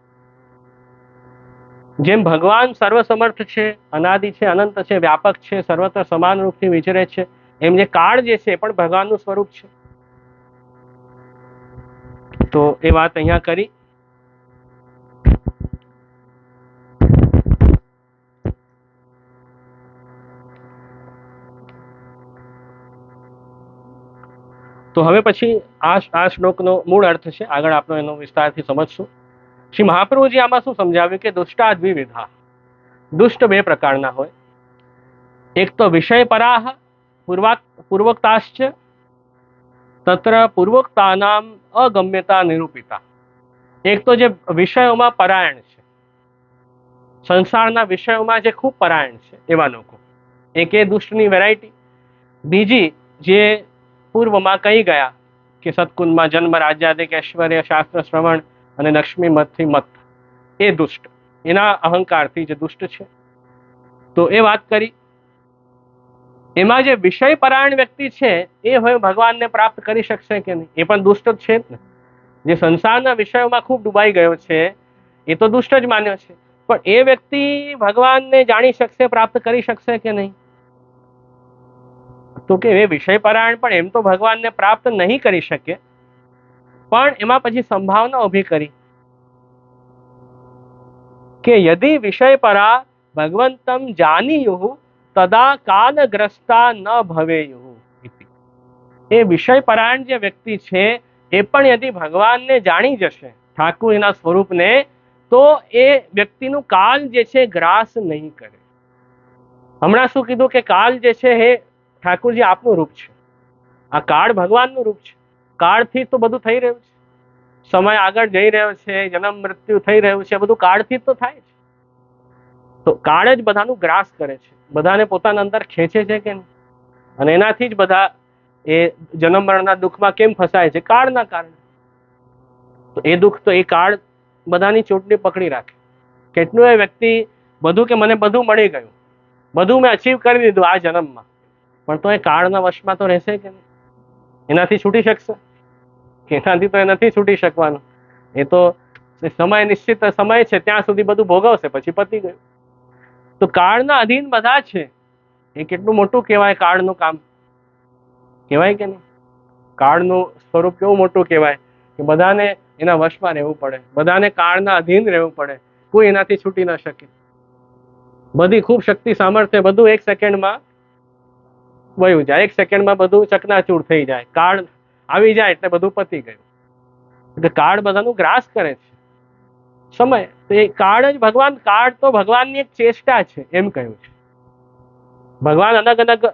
[SPEAKER 1] જેમ ભગવાન સર્વસમર્થ છે, અનાદિ છે, અનંત છે, વ્યાપક છે, સર્વત્ર સમાન રૂપથી વિચરે છે, એમ જે કાળ જે છે એ પણ ભગવાનનું સ્વરૂપ છે. તો એ વાત અહીંયા કરી. તો હવે પછી આ શ્લોકનો મૂળ અર્થ છે, આગળ આપણે એનો વિસ્તારથી સમજશું. શ્રી મહાપ્રભુજી આમાં શું સમજાવ્યું કે દુષ્ટા દ્વિવિધા, દુષ્ટ બે પ્રકારના હોય. એક તો વિષય પરાહ પૂર્વોક્તાશ્ચ તત્ર પૂર્વોક્તાનામ અગમ્યતા નિરૂપિતા. એક તો જે વિષયોમાં પરાયણ છે, સંસારના વિષયોમાં જે ખૂબ પરાયણ છે એવા લોકો, એક એ દુષ્ટની વેરાયટી. બીજી જે પૂર્વમાં કહી ગયા કે સત્કુંજમાં જન્મ, રાજ્યાદિક ઐશ્વર્ય, શાસ્ત્ર શ્રવણ અને લક્ષ્મી મતથી મત, એ દુષ્ટ, એના અહંકારથી જે દુષ્ટ છે. તો એ વાત કરી. એમાં જે વિષય પરાયણ વ્યક્તિ છે એ હવે ભગવાનને પ્રાપ્ત કરી શકશે કે નહીં? એ પણ દુષ્ટ જ છે ને. જે સંસારના વિષયોમાં ખૂબ ડૂબાઈ ગયો છે એ તો દુષ્ટ જ માન્યો છે, પણ એ વ્યક્તિ ભગવાનને જાણી શકશે, પ્રાપ્ત કરી શકશે કે નહીં? તો કે એ વિષય પરાયણ પણ એમ તો ભગવાનને પ્રાપ્ત નહીં કરી શકે, પણ એમાં પછી સંભાવના ઊભી કરી કે યદિ વિષય પરા ભગવંતમ જાનીયુઃ તદા કાલગ્રસ્તા ન ભવેયુઃ ઇતિ. એ વિષય પરાયણ જે વ્યક્તિ છે એ પણ યદિ ભગવાનને જાણી જશે, ઠાકુર એના સ્વરૂપને, તો એ વ્યક્તિનું કાલ જે છે ગ્રાસ નહીં કરે. હમણાં શું કીધું કે કાલ જે છે એ ઠાકુરજી આપનું રૂપ છે, આ કાળ ભગવાનનું રૂપ છે. કાળથી તો બધું થઈ રહ્યું છે, સમય આગળ જઈ રહ્યો છે, જન્મ મૃત્યુ થઈ રહ્યું છે, બધું કાળથી તો થાય છે. તો કાળ જ બધાનું ગ્રાસ કરે છે, બધાને પોતાના અંદર ખેંચે છે કે નહીં? અને એનાથી જ બધા એ જન્મ મરણના દુઃખમાં કેમ ફસાય છે? કાળના કારણે. તો એ દુઃખ તો એ કાળ બધાની ચોટલી પકડી રાખે. કેટલું એ વ્યક્તિ બધું કે મને બધું મળી ગયું, બધું મેં અચીવ કરી દીધું આ જન્મમાં, પણ તો એ કાળના વશમાં તો રહેશે કે નહીં? એનાથી છૂટી શકશે? એનાથી તો એ નથી છૂટી શકવાનું. એ તો સમય, નિશ્ચિત સમય છે ત્યાં સુધી બધું ભોગવશે, પછી પતી ગયું. તો કાળના અધીન બધા છે. એ કેટલું મોટું કહેવાય કાળનું કામ, કહેવાય કે નહીં? કાળનું સ્વરૂપ કેવું મોટું કહેવાય કે બધાને એના વશમાં રહેવું પડે, બધાને કાળના અધીન રહેવું પડે, કોઈ એનાથી છૂટી ન શકે. બધી ખૂબ શક્તિ સામર્થ્ય બધું એક સેકન્ડમાં વયું જાય, એક સેકન્ડમાં બધું ચકનાચૂર થઈ જાય. કાળ આવી જાય એટલે બધું પતી ગયું. એટલે કાળ બધાનું ગ્રાસ કરે છે. સમય તો એ કાળ જ ભગવાન, કાળ તો ભગવાનની એક ચેષ્ટા છે એમ કહ્યું છે. ભગવાન અલગ અલગ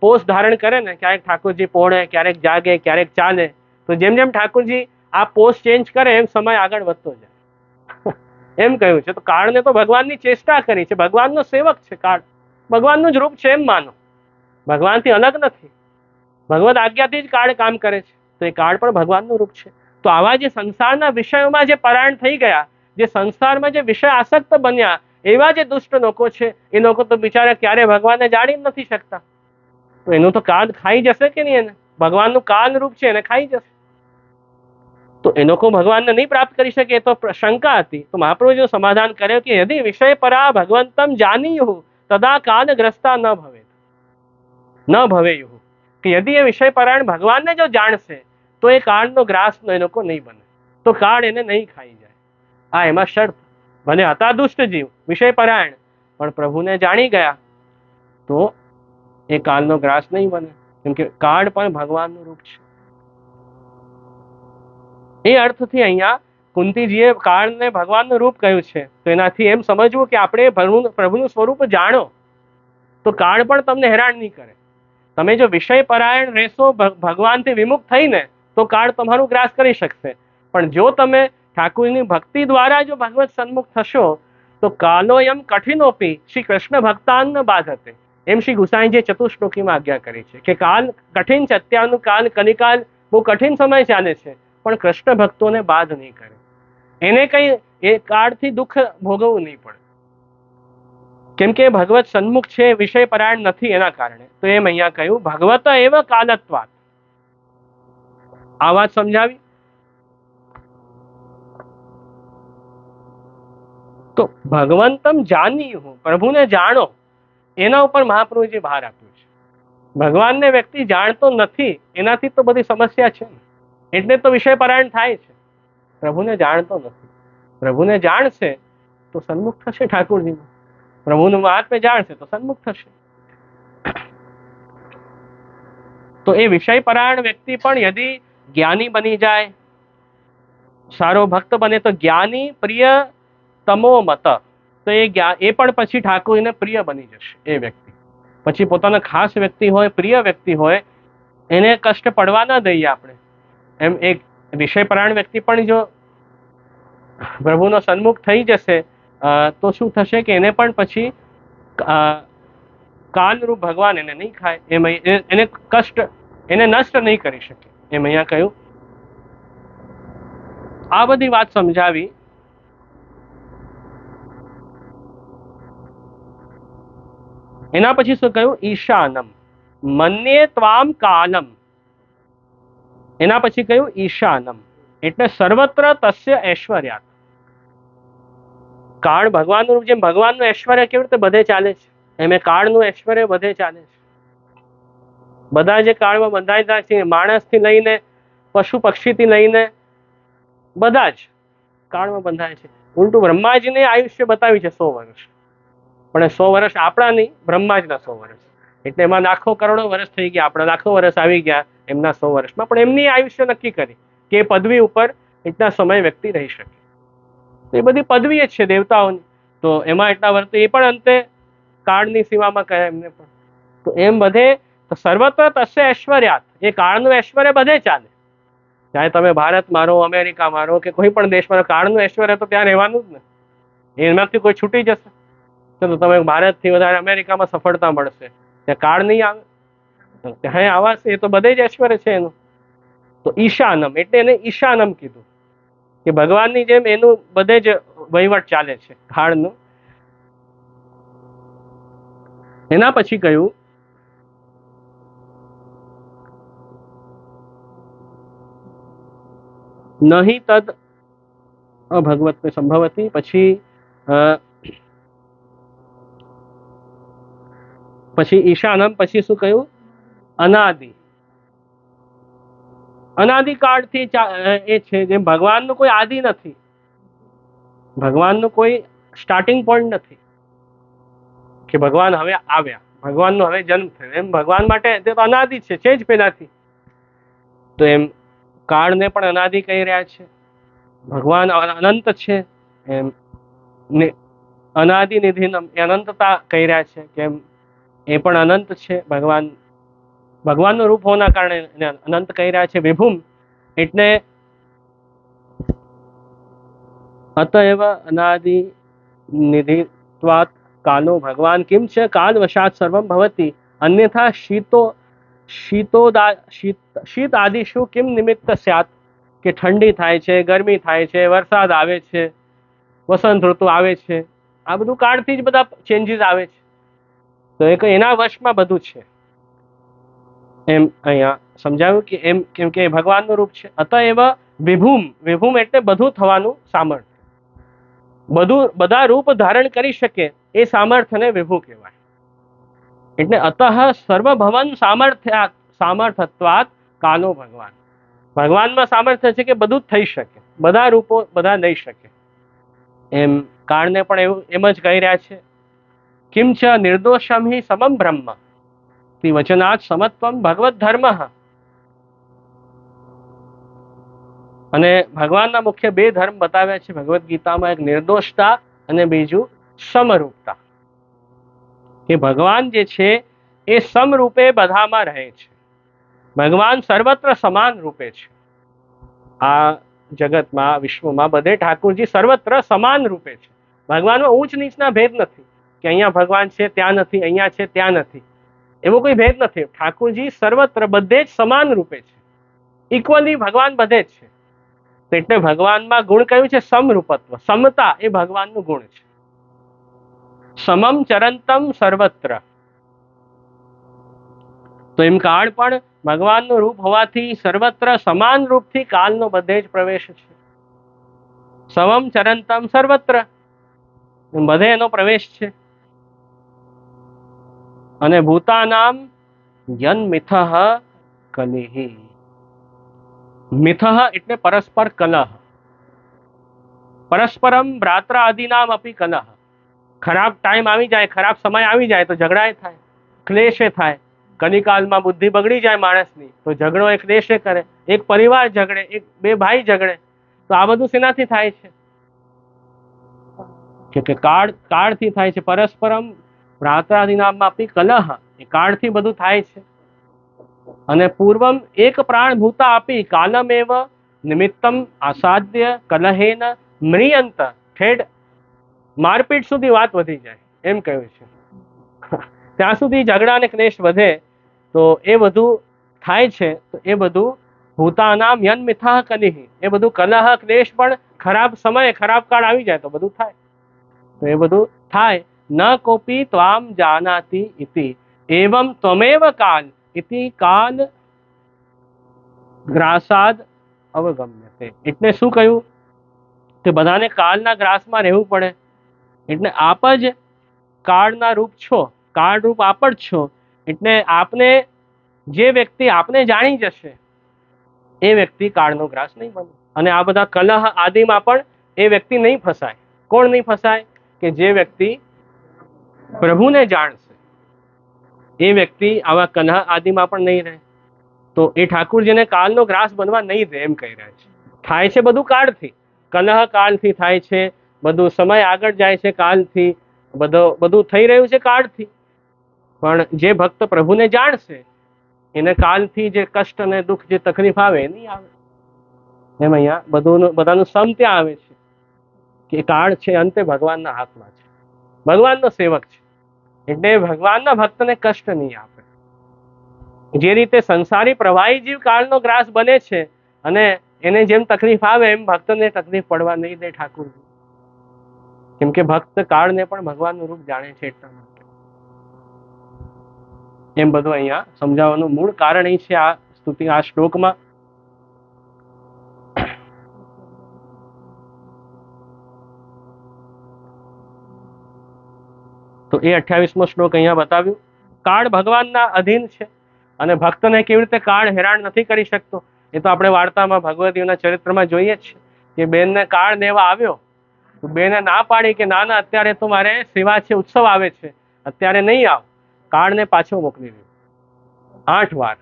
[SPEAKER 1] પોષ ધારણ કરે ને, ક્યારેક ઠાકોરજી પોળે, ક્યારેક જાગે, ક્યારેક ચાલે. તો જેમ જેમ ઠાકોરજી આ પોષ ચેન્જ કરે એમ સમય આગળ વધતો જાય એમ કહ્યું છે. તો કાળને તો ભગવાનની ચેષ્ટા કરી છે, ભગવાનનો સેવક છે કાળ, ભગવાનનું જ રૂપ છે એમ માનો, ભગવાનથી અલગ નથી. ભગવદ આજ્ઞાથી જ કાળ કામ કરે છે, તો એ કાળ પણ ભગવાનનું રૂપ છે. તો આવા જે સંસારના વિષયોમાં જે પરાયણ થઈ ગયા, જે સંસારમાં જે વિષય આસક્ત બન્યા, એવા જે દુષ્ટ લોકો છે, એ લોકો તો બિચારા ક્યારે ભગવાનને જાણી નથી શકતા. તો એનું તો કાળ ખાઈ જશે કે નહીં? એને ભગવાનનું કાલ રૂપ છે, એને ખાઈ જશે. તો એ લોકો ભગવાનને નહીં પ્રાપ્ત કરી શકે, એ તો શંકા હતી. તો મહાપ્રભુજીનું સમાધાન કર્યું કે યદિ વિષય પરા ભગવંતમ જાનીયુઃ તદા કાલગ્રસ્તા ન ભવેયુઃ. કે યદિ એ વિષય પરાયણ ભગવાનને જો જાણશે તો એ કાળનો ગ્રાસ એ લોકો નહીં બને, તો કાળ એને નહીં ખાઈ જાય. આ એમાં શરત. ભલે હતા દુષ્ટ જીવ, વિષય પરાયણ, પણ પ્રભુને જાણી ગયા તો એ કાળનો ગ્રાસ નહીં બને, કેમ કે કાળ પણ ભગવાનનું રૂપ છે. એ અર્થથી અહીંયા કુંતીજીએ કાળને ભગવાનનું રૂપ કહ્યું છે. તો એનાથી એમ સમજવું કે આપણે પ્રભુનું સ્વરૂપ જાણો તો કાળ પણ તમને હેરાન નહીં કરે. તમે જો વિષય પરાયણ રહેશો, ભગવાનથી વિમુખ થઈને, તો કાળ તમારું ગ્રાસ કરી શકશે. પણ જો તમે ઠાકુરની ભક્તિ દ્વારા જો ભગવત સન્મુખ થશો તો કાલોયમ કઠિનોપી શ્રી કૃષ્ણ ભક્તાન બાધતે. એમ શ્રી ગુસાઈજીએ ચતુશ્લોકીમાં આજ્ઞા કરી છે કે કાલ કઠિન છે, અત્યારનું કાલ, કલિકાલ બહુ કઠિન સમય ચાલે છે, પણ કૃષ્ણ ભક્તોને બાધ નહીં કરે. એને કઈ એ કાળથી દુઃખ ભોગવવું નહીં પડે, કેમ કે ભગવત સન્મુખ છે, વિષય પરાયણ નથી એના કારણે. તો એમ અહીંયા કહ્યું ભગવત એવ કાલત્વાત. આ વાત સમજાવી. તો ભગવંતમ જાનીયુઃ, પ્રભુને જાણો, એના ઉપર મહાપ્રભુજી ભાર આપ્યું છે. ભગવાનને વ્યક્તિ જાણતો નથી, એનાથી તો બધી સમસ્યા છે ને, એટલે તો વિષય પરાયણ થાય છે. પ્રભુને જાણતો નથી. પ્રભુને જાણશે તો સન્મુખ થશે ઠાકોરજીનું, પ્રભુનું મહાત્મ્ય જાણશે તો સન્મુખ થશે. તો એ વિષય પરાયણ વ્યક્તિ પણ યદિ જ્ઞાની બની જાય, સારો ભક્ત બને, તો જ્ઞાની પ્રિય તમો મત, તો એ પણ પછી ઠાકોરજીને પ્રિય બની જશે. એ વ્યક્તિ પછી પોતાના ખાસ વ્યક્તિ હોય, પ્રિય વ્યક્તિ હોય, એને કષ્ટ પડવા ન દઈએ આપણે. એમ એક વિષયપરાયણ વ્યક્તિ પણ જો પ્રભુનો સન્મુખ થઈ જશે તો શું થશે કે એને પણ પછી કાલરૂપ ભગવાન એને નહીં ખાય, એમ એને કષ્ટ, એને નષ્ટ નહીં કરી શકે. એમ અહીંયા કહ્યું. આ બધી વાત સમજાવી. એના પછી શું કહ્યું? ઈશાનમ મન્યે ત્વામ કાલમ. એના પછી કહ્યું ઈશાનમ એટલે સર્વત્ર તસ્ય ઐશ્વર્યાત. કાળ ભગવાનનું રૂપ, જેમ ભગવાનનું ઐશ્વર્ય કેવી રીતે બધે ચાલે છે એમ કાળનું ઐશ્વર્ય બધે ચાલે છે. બધા જે કાળમાં બંધાયેલા છે, માણસથી લઈને પશુ પક્ષીથી લઈને બધા જ કાળમાં બંધાય છે. ઉલટું બ્રહ્માજીને આયુષ્ય બતાવ્યું છે 100 વર્ષ, પણ 100 વર્ષ આપણા નહીં, બ્રહ્માજીના 100 વર્ષ. એટલે એમાં લાખો કરોડો વર્ષ થઈ ગયા, આપણા લાખો વર્ષ આવી ગયા એમના 100 વર્ષમાં. પણ એમની આયુષ્ય નક્કી કરી કે એ પદવી ઉપર એટલા સમય વ્યક્તિ રહી શકે. એ બધી પદવી જ છે દેવતાઓની, તો એમાં એટલા વર્ષ એ પણ અંતે કાળની સીમામાં કહે એમને પણ. તો એમ બધે તો સર્વત્ર તસ્ય ઐશ્વર્યાત, એ કાળનું ઐશ્વર્ય બધે ચાલે. ચાહે તમે ભારત મારો, અમેરિકા મારો કે કોઈ પણ દેશ મારો, કાળનું ઐશ્વર્ય તો ત્યાં રહેવાનું જ ને. એમાંથી કોઈ છૂટી જશે તો તમે ભારતથી વધારે અમેરિકામાં સફળતા મળશે, ત્યાં કાળ નહીં આવે, ત્યાં આવાશે. એ તો બધે જ ઐશ્વર્ય છે એનું. તો ઈશાનમ એટલે એને ઈશાનમ કીધું કે ભગવાનની જેમ એનું બધે જ વહીવટ ચાલે છે કાળનું. એના પછી કહ્યું નહીં તદ અભગવત સંભવતી. પછી ઈશાનમ પછી શું કહ્યું? અનાદિ. અનાદિકાળથી એ છે, જેમ ભગવાનનું કોઈ આદિ નથી, ભગવાનનું કોઈ સ્ટાર્ટિંગ પોઈન્ટ નથી કે ભગવાન હવે આવ્યા, ભગવાનનો હવે જન્મ થયો, એમ ભગવાન માટે તે તો અનાદિ છે જ પહેલાથી. તો એમ કાળને પણ અનાદિ કહી રહ્યા છે. ભગવાન અનંત છે, એમ અનાદિ નિધિનમ એ અનંતતા કહી રહ્યા છે કે એમ એ પણ અનંત છે. ભગવાનનું રૂપ હોવાના કારણે એને અનંત કહી રહ્યા છે. વિભુમ એટલે અતએવ અનાદિ નિધિત્વાત કાલો ભગવાન કિમ છે કાલ વશાત સર્વમ ભવતી અન્યથા શીત આદિશુ કિમ નિમિત્ત સ્યાત. કે ઠંડી થાય છે, ગરમી થાય છે, વરસાદ આવે છે, વસંત ઋતુ આવે છે, આ બધું કાળથી જ બધા ચેન્જીસ આવે છે. તો એ એના વશમાં બધું છે એમ અહીંયા સમજાવ્યું કે એમ કેમ કે ભગવાનનું રૂપ છે. અતએવ વિભુમ, વિભુમ એટલે બધું થવાનું સામર્થ્ય, બધા રૂપ ધારણ કરી શકે એ સામર્થ્યને વિભુ કહેવાય. એટલે અતઃ સર્વભવન સામર્થ્યત્વાત કાલો ભગવાન. ભગવાનમાં સામર્થ્ય છે કે બધું જ થઈ શકે, બધા રૂપો બધા લઈ શકે. એમ કાળને પણ એવું એમ જ કહી રહ્યા છે. કિમ ચ નિર્દોષમ હિ સમમ બ્રહ્મ વચનાત સમત્વમ ભગવત ધર્મ. અને ભગવાનના મુખ્ય 2 ધર્મ બતાવ્યા છે ભગવદ્ ગીતામાં, એક નિર્દોષતા અને બીજું સમરૂપતા. કે ભગવાન જે છે એ સમરૂપે બધામાં રહે છે. ભગવાન સર્વત્ર સમાન રૂપે છે. આ જગતમાં, વિશ્વમાં બધે ઠાકોરજી સર્વત્ર સમાન રૂપે છે. ભગવાનમાં ઊંચ નીચના ભેદ નથી કે અહીંયા ભગવાન છે ત્યાં નથી, અહીંયા છે ત્યાં નથી, એવો કોઈ ભેદ નથી. ઠાકોરજી સર્વત્ર બધે જ સમાન રૂપે છે, ઇક્વલી ભગવાન બધે જ છે. એટલે ભગવાનમાં ગુણ કયું છે? સમરૂપત્વ, સમતા એ ભગવાનનું ગુણ છે. સમમ ચરંતમ સર્વત્ર. તો એમ કાળ પણ ભગવાનનું રૂપ હોવાથી સર્વત્ર સમાન રૂપથી કાલનો બધે જ પ્રવેશ છે. સમમ ચરંતમ સર્વત્ર, બધે એનો પ્રવેશ છે. અને ભૂતાનામ યન મિથઃ કલિઃ. મિથઃ એટલે પરસ્પર કલહ, પરસ્પરમ ભ્રાત્રાદિનામ અપી કલહ. ખરાબ ટાઈમ આવી જાય, ખરાબ સમય આવી જાય તો ઝઘડાય થાય, ક્લેશે થાય. કલિકાલમાં બુદ્ધિ બગડી જાય માણસની તો ઝઘડો એ ક્લેશે કરે, એક પરિવાર ઝઘડે, 2 ભાઈ ઝઘડે. તો આ બધું શેનાથી થાય છે? કે કાળથી થાય છે. પરસ્પરમ ભ્રાતરાદિનામપી કલહ, એ કાળથી બધું થાય છે. અને પૂર્વમ એક પ્રાણભૂતા આપી કાલમેવ નિમિત્તમ આસાદ્ય કલહેન મ્રિયંત, ઠેઠ મારપીટ સુધી વાત વધી જાય એમ કહ્યું છે. ત્યાં સુધી ઝઘડા અને ક્લેશ વધે તો એ બધું થાય છે. તો એ બધું ભૂતાનામ યન મિથાહ કલિહ, એ બધું કલહ ક્લેશ પણ ખરાબ સમય ખરાબ કાળ આવી જાય તો બધું થાય. તો એ બધું થાય. ન કોપી ત્વામ જાનાતિ ઇતિ એવમ ત્વમેવ કાલ ઇતિ કાલ ગ્રાસાદ અવગમ્યતે. એટલે શું કહ્યું કે બધાને કાળના ગ્રાસમાં રહેવું પડે. એટલે આપ જ કાળના રૂપ છો, કાળ રૂપ આપ જ છો. એટલે આપને જે વ્યક્તિ આપને જાણી જશે એ વ્યક્તિ કાળનો ગ્રાસ નહીં બને. અને આ બધા કલહ આદિમાં પણ એ વ્યક્તિ નહીં ફસાય. કોણ નહીં ફસાય? કે જે વ્યક્તિ પ્રભુને જાણશે એ વ્યક્તિ આવા કલહ આદિમાં પણ નહીં રહે. તો એ ઠાકુરજીને કાળનો ગ્રાસ બનવા નહીં દે એમ કહી રહ્યા છે. થાય છે બધું કાળથી, કલહ કાળથી થાય છે, બધું સમય આગળ જાય છે કાળથી, બધું થઈ રહ્યું છે કાળથી. પણ જે ભક્ત પ્રભુને જાણશે એને કાલથી જે કષ્ટ અને દુઃખ જે તકલીફ આવે એ નહીં આવે. એમ અહીંયા બધાનું સમ ત્યાં આવે છે કે કાળ છે અંતે ભગવાનના હાથમાં છે, ભગવાનનો સેવક છે. એટલે ભગવાનના ભક્તને કષ્ટ નહીં આપે. જે રીતે સંસારી પ્રવાહી જીવ કાળનો ગ્રાસ બને છે અને એને જેમ તકલીફ આવે એમ ભક્તને તકલીફ પડવા નહીં દે ઠાકુરજી. કેમ કે ભક્ત કાળને પણ ભગવાનનું રૂપ જાણે છે એટલા માટે. એમ બધું અહીંયા સમજાવવાનું મૂળ કારણ એ છે આ સ્તુતિ, આ શ્લોકમાં. તો એ 28મો શ્લોક અહીંયા બતાવ્યું. કાળ ભગવાનના અધીન છે અને ભક્તને કેવી રીતે કાળ હેરાન નથી કરી શકતો એ તો આપણે વાર્તામાં ભગવતીઓના ચરિત્રમાં જોઈએ જ છે કે બેનને કાળ દેવા આવ્યો તો બેને ના પાડી કે ના અત્યારે તો મારે સેવા છે, ઉત્સવ આવે છે, અત્યારે નહીં આવ. કાળને પાછો મોકલી દીધો 8 વાર.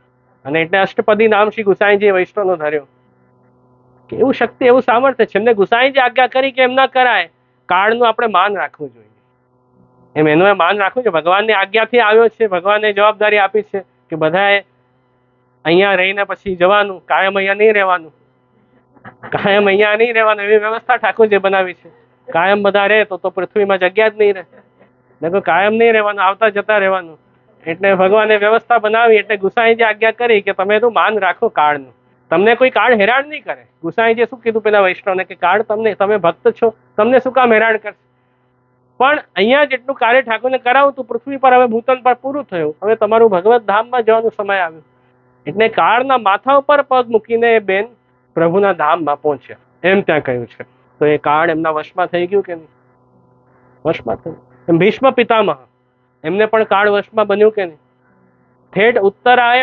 [SPEAKER 1] અને એટલે અષ્ટપદી નામ શ્રી ગુસાઈજી વૈષ્ણવનો ધર્યો. કે એવું શક્તિ, એવું સામર્થ્ય છે. એમને ગુસાઈજી આજ્ઞા કરી કે એમ ના કરાય. કાળનું આપણે માન રાખવું જોઈએ. એમ એનું માન રાખવું છે. ભગવાનની આજ્ઞાથી આવ્યો છે, ભગવાને જવાબદારી આપી છે કે બધાએ અહીંયા રહીને પછી જવાનું, કાયમ અહીંયા નહીં રહેવાનું. કાયમ અહીંયા નહીં રહેવાનું એવી વ્યવસ્થા ઠાકોરજી બનાવી છે. કાયમ બધા રહે તો પૃથ્વીમાં જગ્યા જ નહીં રહે. ને કાયમ નહીં રહેવાનું, આવતા જતા રહેવાનું. એટલે ભગવાને વ્યવસ્થા બનાવી. એટલે ગુસાઈજી આજ્ઞા કરી કે તમે તો માન રાખો કાળનું, તમને કોઈ કાળ હેરાન નહીં કરે. ગુસાઈજીએ શું કીધું પેલા વૈષ્ણવને કે કાળ તમને, તમે ભક્ત છો, તમને શું કામ હેરાન કરશે? પણ અહીંયા જેટલું કાર્ય ઠાકોરને કરાવું તું પૃથ્વી પર હવે ભૂતન પર પૂરું થયું. હવે તમારું ભગવત ધામમાં જવાનો સમય આવ્યો. એટલે કાળના માથા ઉપર પગ મૂકીને એ બેન પ્રભુના ધામમાં પહોંચ્યા એમ ત્યાં કહ્યું છે. તો એ કાળ એમના વશમાં થઈ ગયું કે નહીં? વશમાં થયું. એમ ભીષ્મ પિતામહ એમને પણ કાળ વશમાં બન્યું કે નહીં? ઠેઠ ઉત્તરાયણ